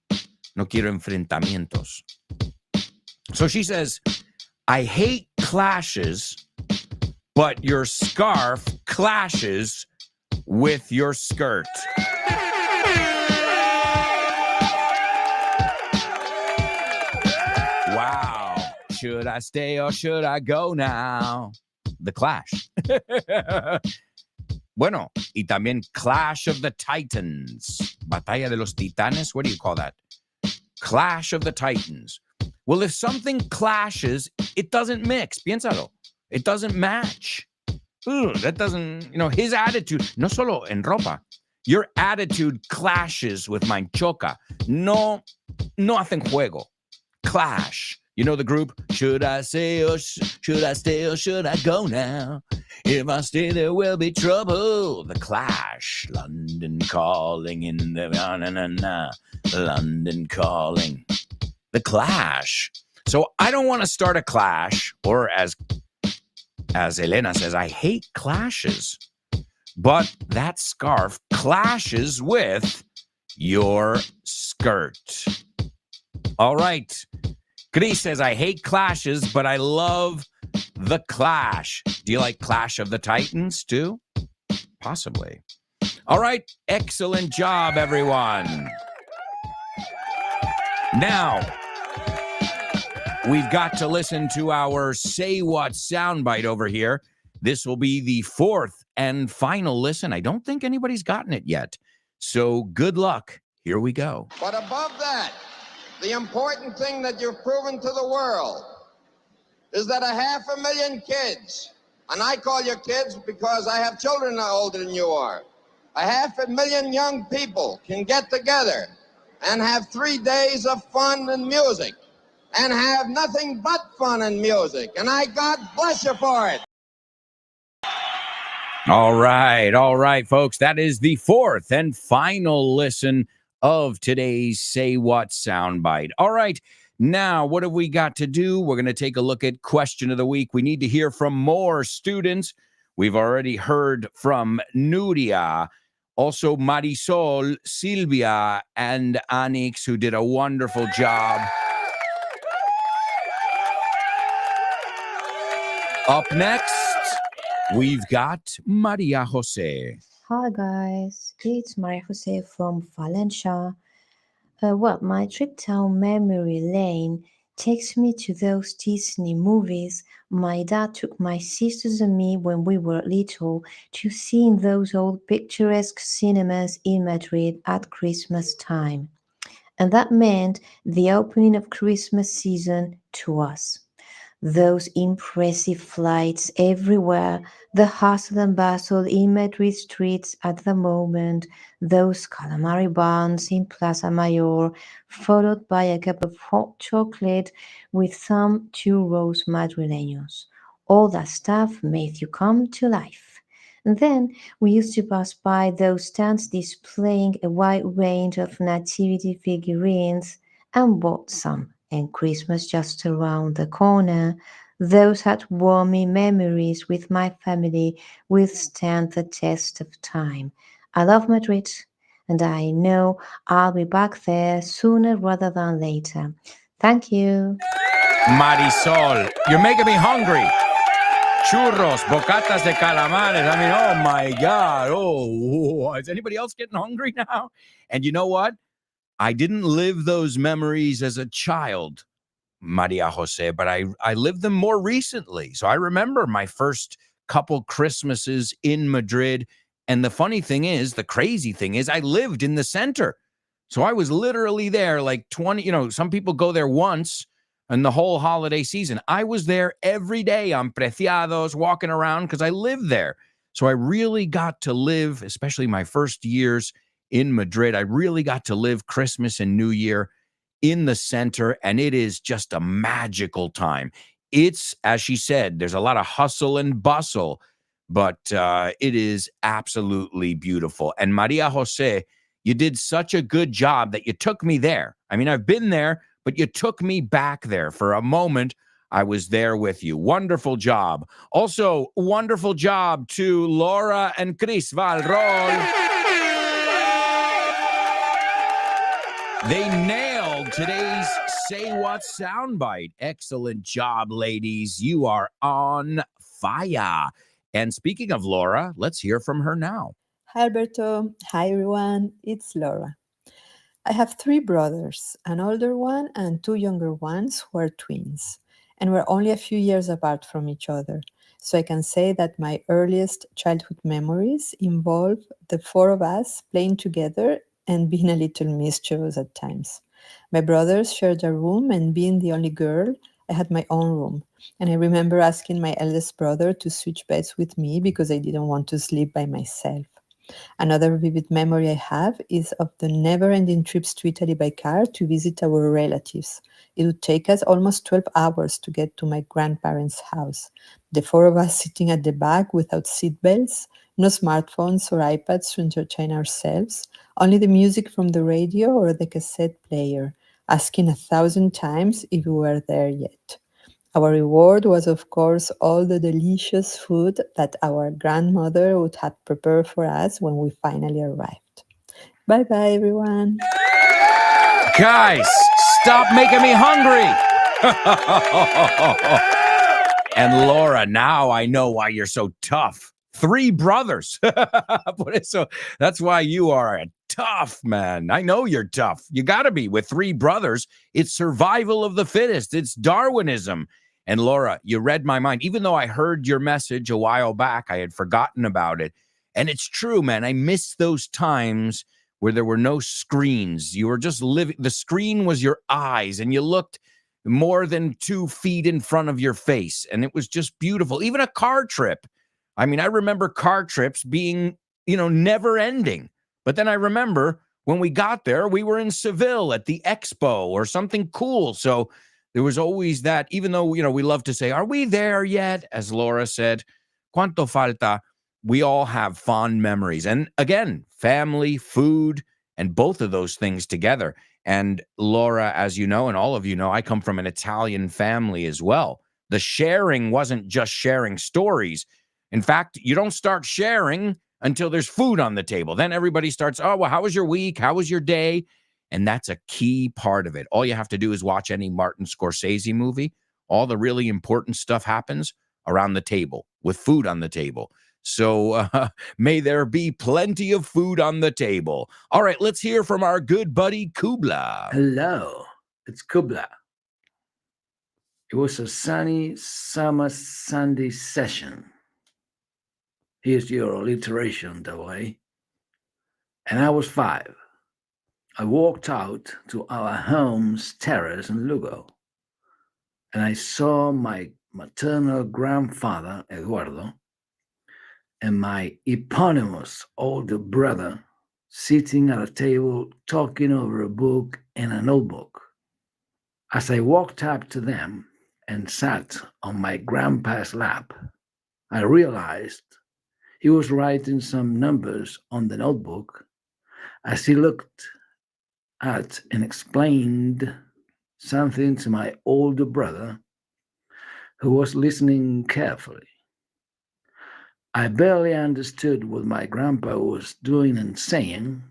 No quiero enfrentamientos. So she says, I hate clashes, but your scarf clashes with your skirt. Wow. Should I stay or should I go now? The Clash. Bueno, y también Clash of the Titans. Batalla de los Titanes. What do you call that? Clash of the Titans. Well, if something clashes, it doesn't mix. Piénsalo. It doesn't match. That doesn't, his attitude, no solo en ropa. Your attitude clashes with mine. Choca. No hacen juego. Clash. You know the group? Should I stay or should I go now? If I stay, there will be trouble. The Clash. London calling in the na-na-na-na. London calling. The Clash. So I don't want to start a clash, or as Elena says, I hate clashes. But that scarf clashes with your skirt. All right. Chris says, I hate clashes, but I love the Clash. Do you like Clash of the Titans too? Possibly. All right. Excellent job, everyone. Now, we've got to listen to our Say What soundbite over here. This will be the fourth and final listen. I don't think anybody's gotten it yet. So good luck. Here we go. But above that, the important thing that you've proven to the world is that 500,000 kids, and I call you kids because I have children older than you are, 500,000 young people can get together and have 3 days of fun and music and have nothing but fun and music. And I God bless you for it. All right, folks. That is the fourth and final listen of today's Say What soundbite. All right, now what have we got to do? We're going to take a look at Question of the Week. We need to hear from more students. We've already heard from Nuria, also Marisol, Silvia, and Anix, who did a wonderful job. Up next, we've got Maria Jose. Hi guys, it's Maria Jose from Valencia. Well, my trip down memory lane takes me to those Disney movies my dad took my sisters and me when we were little to see in those old picturesque cinemas in Madrid at Christmas time. And that meant the opening of Christmas season to us. Those impressive flights everywhere, the hustle and bustle in Madrid streets at the moment, those calamari buns in Plaza Mayor, followed by a cup of hot chocolate with some churros madrileños. All that stuff made you come to life. And then we used to pass by those stands displaying a wide range of nativity figurines and bought some. And Christmas just around the corner, those heartwarming memories with my family will stand the test of time. I love Madrid, and I know I'll be back there sooner rather than later. Thank you. Marisol, you're making me hungry. Churros, bocatas de calamares. I mean, oh my God. Oh, is anybody else getting hungry now? And you know what? I didn't live those memories as a child, Maria Jose, but I lived them more recently. So I remember my first couple Christmases in Madrid. And the funny thing is, the crazy thing is, I lived in the center. So I was literally there like 20, some people go there once in the whole holiday season. I was there every day on Preciados, walking around because I lived there. So I really got to live, especially my first years in Madrid, I really got to live Christmas and New Year in the center, and it is just a magical time. It's, as she said, there's a lot of hustle and bustle, but it is absolutely beautiful. And Maria Jose, you did such a good job that you took me there. I mean, I've been there, but you took me back there for a moment. I was there with you. Wonderful job. Also, wonderful job to Laura and Chris Valrol. They nailed today's Say What soundbite. Excellent job, ladies. You are on fire. And speaking of Laura, let's hear from her now. Hi, Alberto. Hi, everyone. It's Laura. I have 3 brothers, an older one and 2 younger ones who are twins, and we're only a few years apart from each other. So I can say that my earliest childhood memories involve the 4 of us playing together and being a little mischievous at times. My brothers shared a room, and being the only girl, I had my own room. And I remember asking my eldest brother to switch beds with me because I didn't want to sleep by myself. Another vivid memory I have is of the never-ending trips to Italy by car to visit our relatives. It would take us almost 12 hours to get to my grandparents' house. The 4 of us sitting at the back without seatbelts, no smartphones or iPads to entertain ourselves, only the music from the radio or the cassette player, asking 1,000 times if we were there yet. Our reward was, of course, all the delicious food that our grandmother would have prepared for us when we finally arrived. Bye-bye, everyone. Guys, stop making me hungry. And Laura, now I know why you're so tough. 3 brothers. So that's why you are a tough man. I know you're tough. You got to be. With 3 brothers, it's survival of the fittest. It's Darwinism. And Laura, you read my mind. Even though I heard your message a while back, I had forgotten about it. And it's true, man. I miss those times where there were no screens. You were just living. The screen was your eyes, and you looked more than 2 feet in front of your face. And it was just beautiful. Even a car trip. I mean, I remember car trips being never ending. But then I remember when we got there, we were in Seville at the expo or something cool. So there was always that, even though, we love to say, are we there yet? As Laura said, ¿cuánto falta? We all have fond memories. And again, family, food, and both of those things together. And Laura, as you know, and all of you know, I come from an Italian family as well. The sharing wasn't just sharing stories. In fact, you don't start sharing until there's food on the table. Then everybody starts, oh, well, how was your week? How was your day? And that's a key part of it. All you have to do is watch any Martin Scorsese movie. All the really important stuff happens around the table with food on the table. So may there be plenty of food on the table. All right, let's hear from our good buddy Kubla. Hello, it's Kubla. It was a sunny summer Sunday session. Here's your alliteration, way. And I was 5. I walked out to our home's terrace in Lugo, and I saw my maternal grandfather, Eduardo, and my eponymous older brother sitting at a table talking over a book and a notebook. As I walked up to them and sat on my grandpa's lap, I realized he was writing some numbers on the notebook as he looked at and explained something to my older brother, who was listening carefully. I barely understood what my grandpa was doing and saying,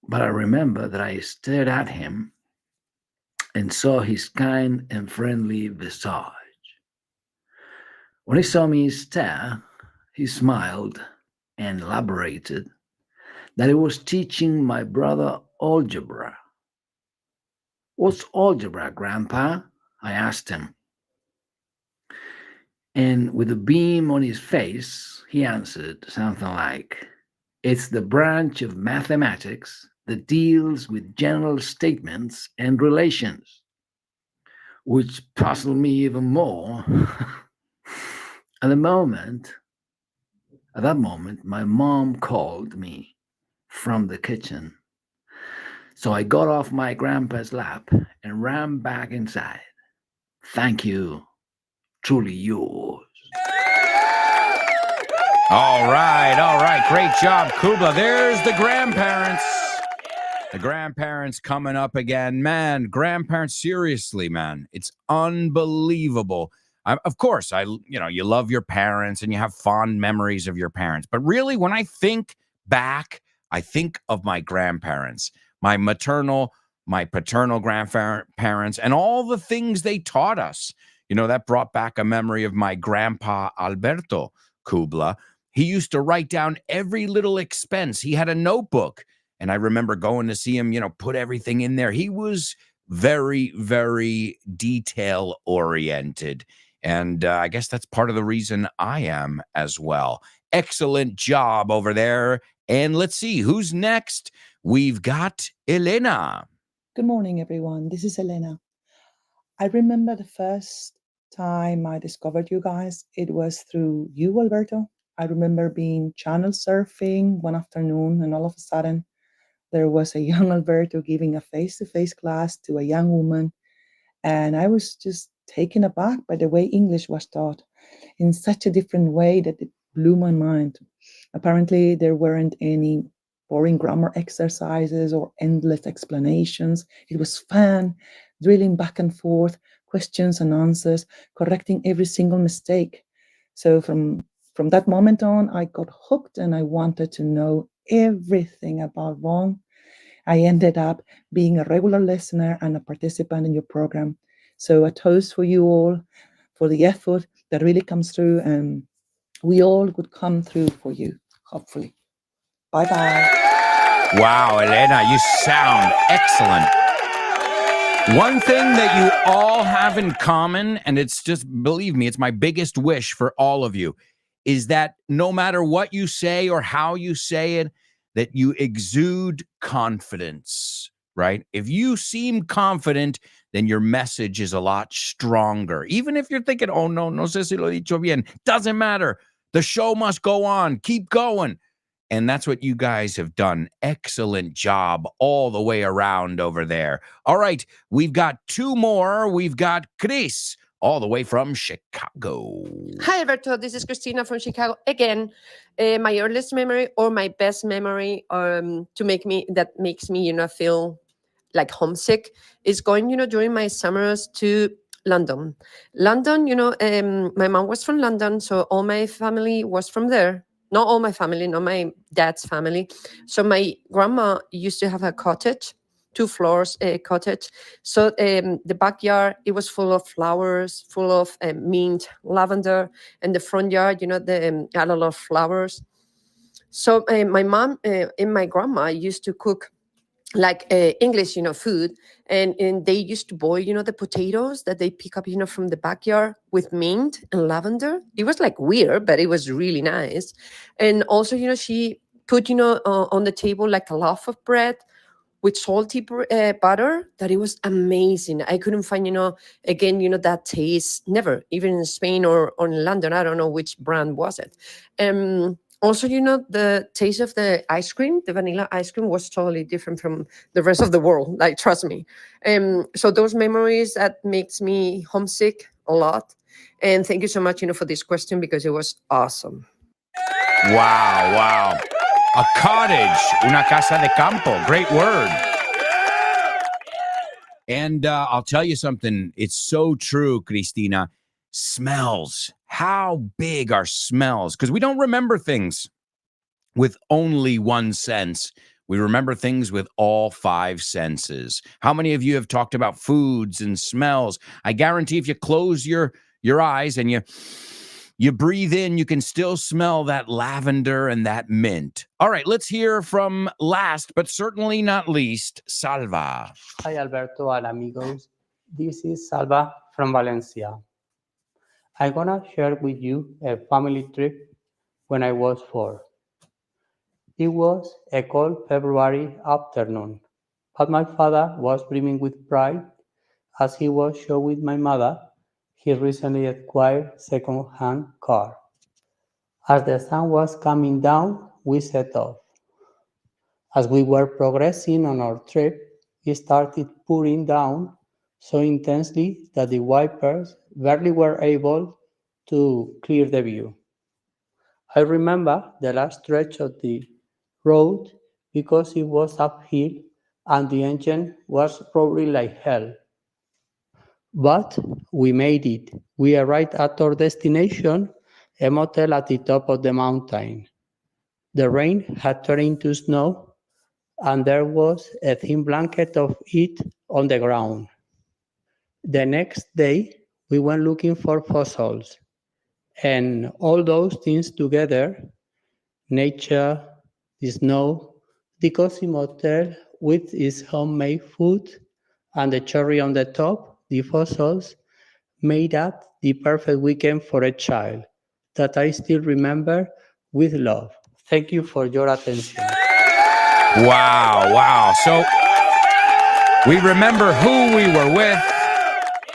but I remember that I stared at him and saw his kind and friendly visage. When he saw me stare, he smiled and elaborated that he was teaching my brother algebra. What's algebra, Grandpa? I asked him. And with a beam on his face, he answered something like, it's the branch of mathematics that deals with general statements and relations, which puzzled me even more. At that moment, my mom called me from the kitchen. So I got off my grandpa's lap and ran back inside. Thank you. Truly yours. All right. Great job, Kubla. There's the grandparents. The grandparents coming up again. Man, grandparents, seriously, man. It's unbelievable. Of course, you love your parents and you have fond memories of your parents. But really, when I think back, I think of my grandparents, my maternal, my paternal grandparents, and all the things they taught us. That brought back a memory of my grandpa, Alberto Kubla. He used to write down every little expense. He had a notebook. And I remember going to see him, put everything in there. He was very, very detail-oriented. And I guess that's part of the reason I am as well. Excellent job over there. And let's see, who's next? We've got Elena. Good morning, everyone. This is Elena. I remember the first time I discovered you guys. It was through you, Alberto. I remember being channel surfing one afternoon, and all of a sudden, there was a young Alberto giving a face-to-face class to a young woman. And I was just taken aback by the way English was taught in such a different way that it blew my mind. Apparently, there weren't any boring grammar exercises or endless explanations. It was fun, drilling back and forth, questions and answers, correcting every single mistake. So from that moment on, I got hooked and I wanted to know everything about Vaughn. I ended up being a regular listener and a participant in your program. So a toast for you all, for the effort that really comes through, and we all would come through for you, hopefully. Bye-bye. Wow, Elena, you sound excellent. One thing that you all have in common, and it's just, believe me, it's my biggest wish for all of you, is that no matter what you say or how you say it, that you exude confidence, right? If you seem confident, then your message is a lot stronger. Even if you're thinking, oh, no sé si lo he dicho bien, doesn't matter. The show must go on. Keep going. And that's what you guys have done. Excellent job all the way around over there. All right, we've got two more. We've got Chris, all the way from Chicago. Hi, Alberto. This is Christina from Chicago again. My earliest memory or my best memory that makes me, feel like homesick is going, during my summers to London. London, my mom was from London, so all my family was from there. Not all my family, not my dad's family. So my grandma used to have a cottage, 2 floors cottage. So the backyard, it was full of flowers, full of mint, lavender, and the front yard, had a lot of flowers. So my mom and my grandma used to cook like English, food, and they used to boil, the potatoes that they pick up, from the backyard with mint and lavender. It was like weird, but it was really nice. And also, she put, on the table like a loaf of bread with salty butter that it was amazing. I couldn't find, again, that taste never, even in Spain or in London. I don't know which brand was it. Also, the taste of the ice cream, the vanilla ice cream, was totally different from the rest of the world. Like, trust me. So those memories that makes me homesick a lot. And thank you so much, for this question, because it was awesome. Wow. A cottage, una casa de campo. Great word. And I'll tell you something. It's so true, Cristina. Smells. How big are smells? Because we don't remember things with only one sense. We remember things with all 5 senses. How many of you have talked about foods and smells? I guarantee if you close your eyes and you breathe in, you can still smell that lavender and that mint. All right, let's hear from last, but certainly not least, Salva. Hi, Alberto and amigos. This is Salva from Valencia. I'm gonna share with you a family trip when I was 4. It was a cold February afternoon, but my father was brimming with pride as he was showing my mother his recently acquired second-hand car. As the sun was coming down, we set off. As we were progressing on our trip, it started pouring down so intensely that the wipers barely were able to clear the view. I remember the last stretch of the road because it was uphill and the engine was roaring like hell. But we made it. We arrived at our destination, a motel at the top of the mountain. The rain had turned into snow, and there was a thin blanket of it on the ground. The next day, we went looking for fossils, and all those things together, nature, the snow, the cozy motel with its homemade food, and the cherry on the top, the fossils, made that the perfect weekend for a child that I still remember with love. Thank you for your attention. Wow. So we remember who we were with,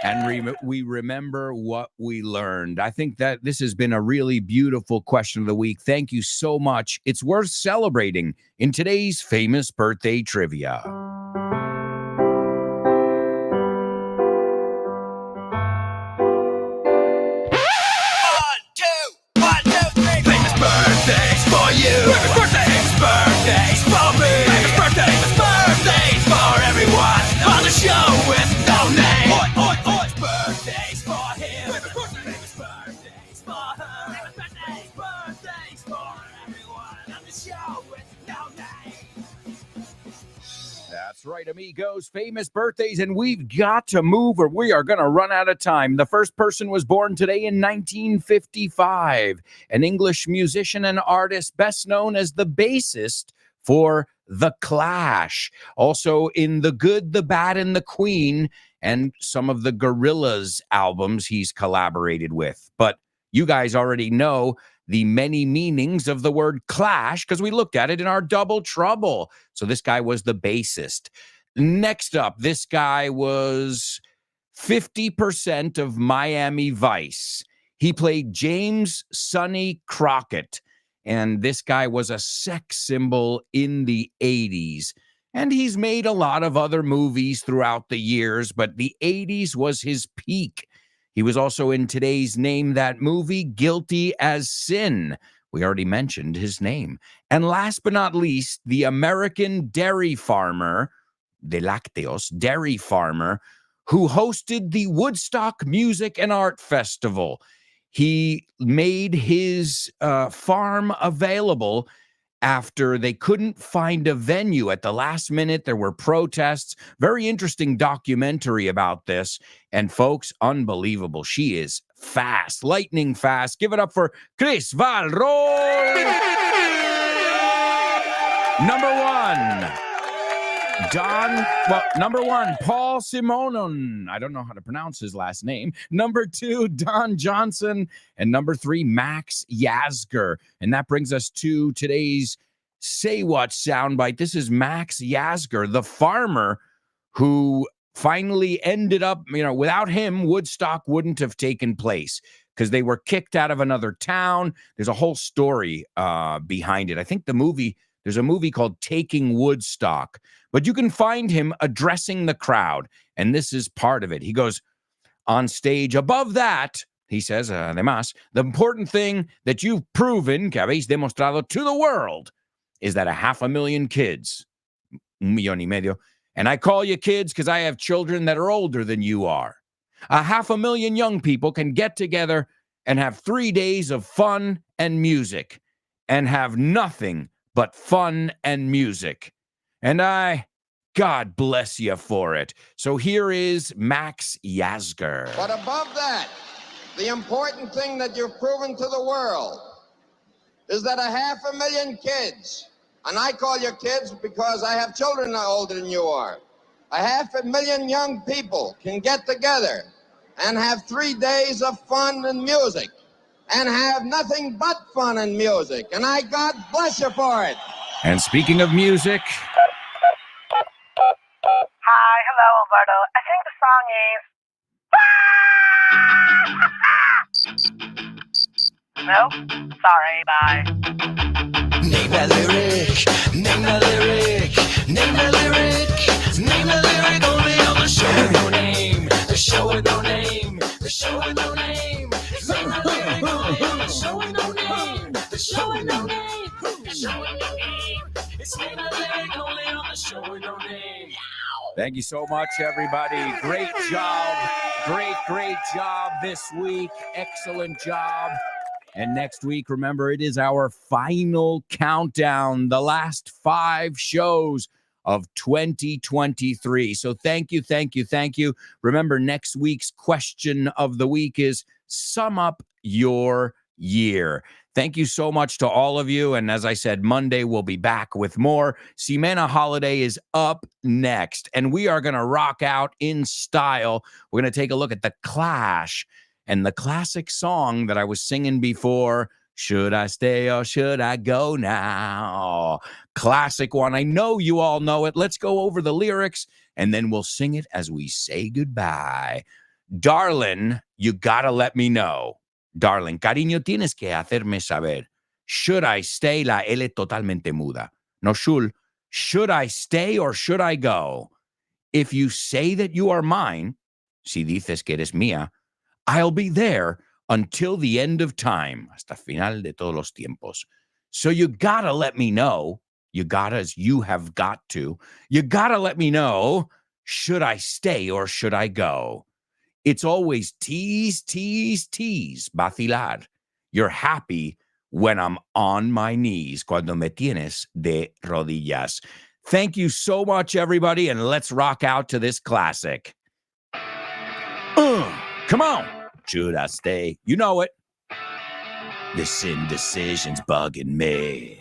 and we remember what we learned. I think that this has been a really beautiful question of the week. Thank you so much. It's worth celebrating in today's famous birthday trivia. Birthdays for you. Birthdays for me. Birthdays for everyone on the show with no name. Birthdays for him. Birthdays for her. Birthdays for everyone on the show with no name. That's right, amigos. Famous birthdays, and we've got to move or we are going to run out of time. The first person was born today in 1955, an English musician and artist best known as the bassist for The Clash. Also in The Good, the Bad, and the Queen, and some of the Gorillaz albums he's collaborated with. But you guys already know the many meanings of the word clash because we looked at it in our Double Trouble. So this guy was the bassist. Next up, this guy was 50% of Miami Vice. He played James Sonny Crockett. And this guy was a sex symbol in the 80s. And he's made a lot of other movies throughout the years, but the 80s was his peak. He was also in today's Name That Movie, Guilty as Sin. We already mentioned his name. And last but not least, the American dairy farmer, de lácteos, dairy farmer, who hosted the Woodstock Music and Art Festival. He made his farm available after they couldn't find a venue at the last minute. There were protests. Very interesting documentary about this. And folks, unbelievable. She is fast, lightning fast. Give it up for Chris Valrol. Number one. Number one, Paul Simonon. I don't know how to pronounce his last name. Number two, Don Johnson. And number three, Max Yasgur. And that brings us to today's Say What soundbite. This is Max Yasgur, the farmer who finally ended up, without him, Woodstock wouldn't have taken place because they were kicked out of another town. There's a whole story behind it. I think there's a movie called Taking Woodstock, but you can find him addressing the crowd, and this is part of it. He goes on stage. Above that, he says, además, the important thing that you've proven, que habéis demostrado to the world, is that 500,000 kids, 1,500,000, and I call you kids because I have children that are older than you are. 500,000 young people can get together and have 3 days of fun and music and have nothing but fun and music. And God bless you for it. So here is Max Yasgur. But above that, the important thing that you've proven to the world is that 500,000 kids, and I call you kids because I have children that are older than you are, 500,000 young people can get together and have 3 days of fun and music and have nothing but fun and music. And God bless you for it. And speaking of music... Hi, hello, Alberto. I think the song is... No? Sorry, bye. Name that lyric, name that lyric, name that lyric, name that lyric only on the show with no name, the show with no name, the show with no name, name that lyric only on the show with no name, the show with no name, the show with no name, it's name that lyric only on the show with no name. Thank you so much, everybody. Great job. Great job this week. Excellent job. And next week, remember, it is our final countdown, the last 5 shows of 2023. So thank you. Remember, next week's question of the week is sum up your year. Thank you so much to all of you. And as I said, Monday we'll be back with more. Ximena Holiday is up next, and we are going to rock out in style. We're going to take a look at The Clash and the classic song that I was singing before, Should I Stay or Should I Go Now? Classic one. I know you all know it. Let's go over the lyrics, and then we'll sing it as we say goodbye. Darling, you gotta let me know. Darling, cariño, tienes que hacerme saber. Should I stay? La L totalmente muda. No, should I stay or should I go? If you say that you are mine, si dices que eres mía, I'll be there until the end of time, hasta final de todos los tiempos. So you gotta let me know. You gotta let me know, should I stay or should I go? It's always tease, vacilar. You're happy when I'm on my knees, cuando me tienes de rodillas. Thank you so much, everybody, and let's rock out to this classic. Come on. Should I stay? You know it. This indecision's bugging me.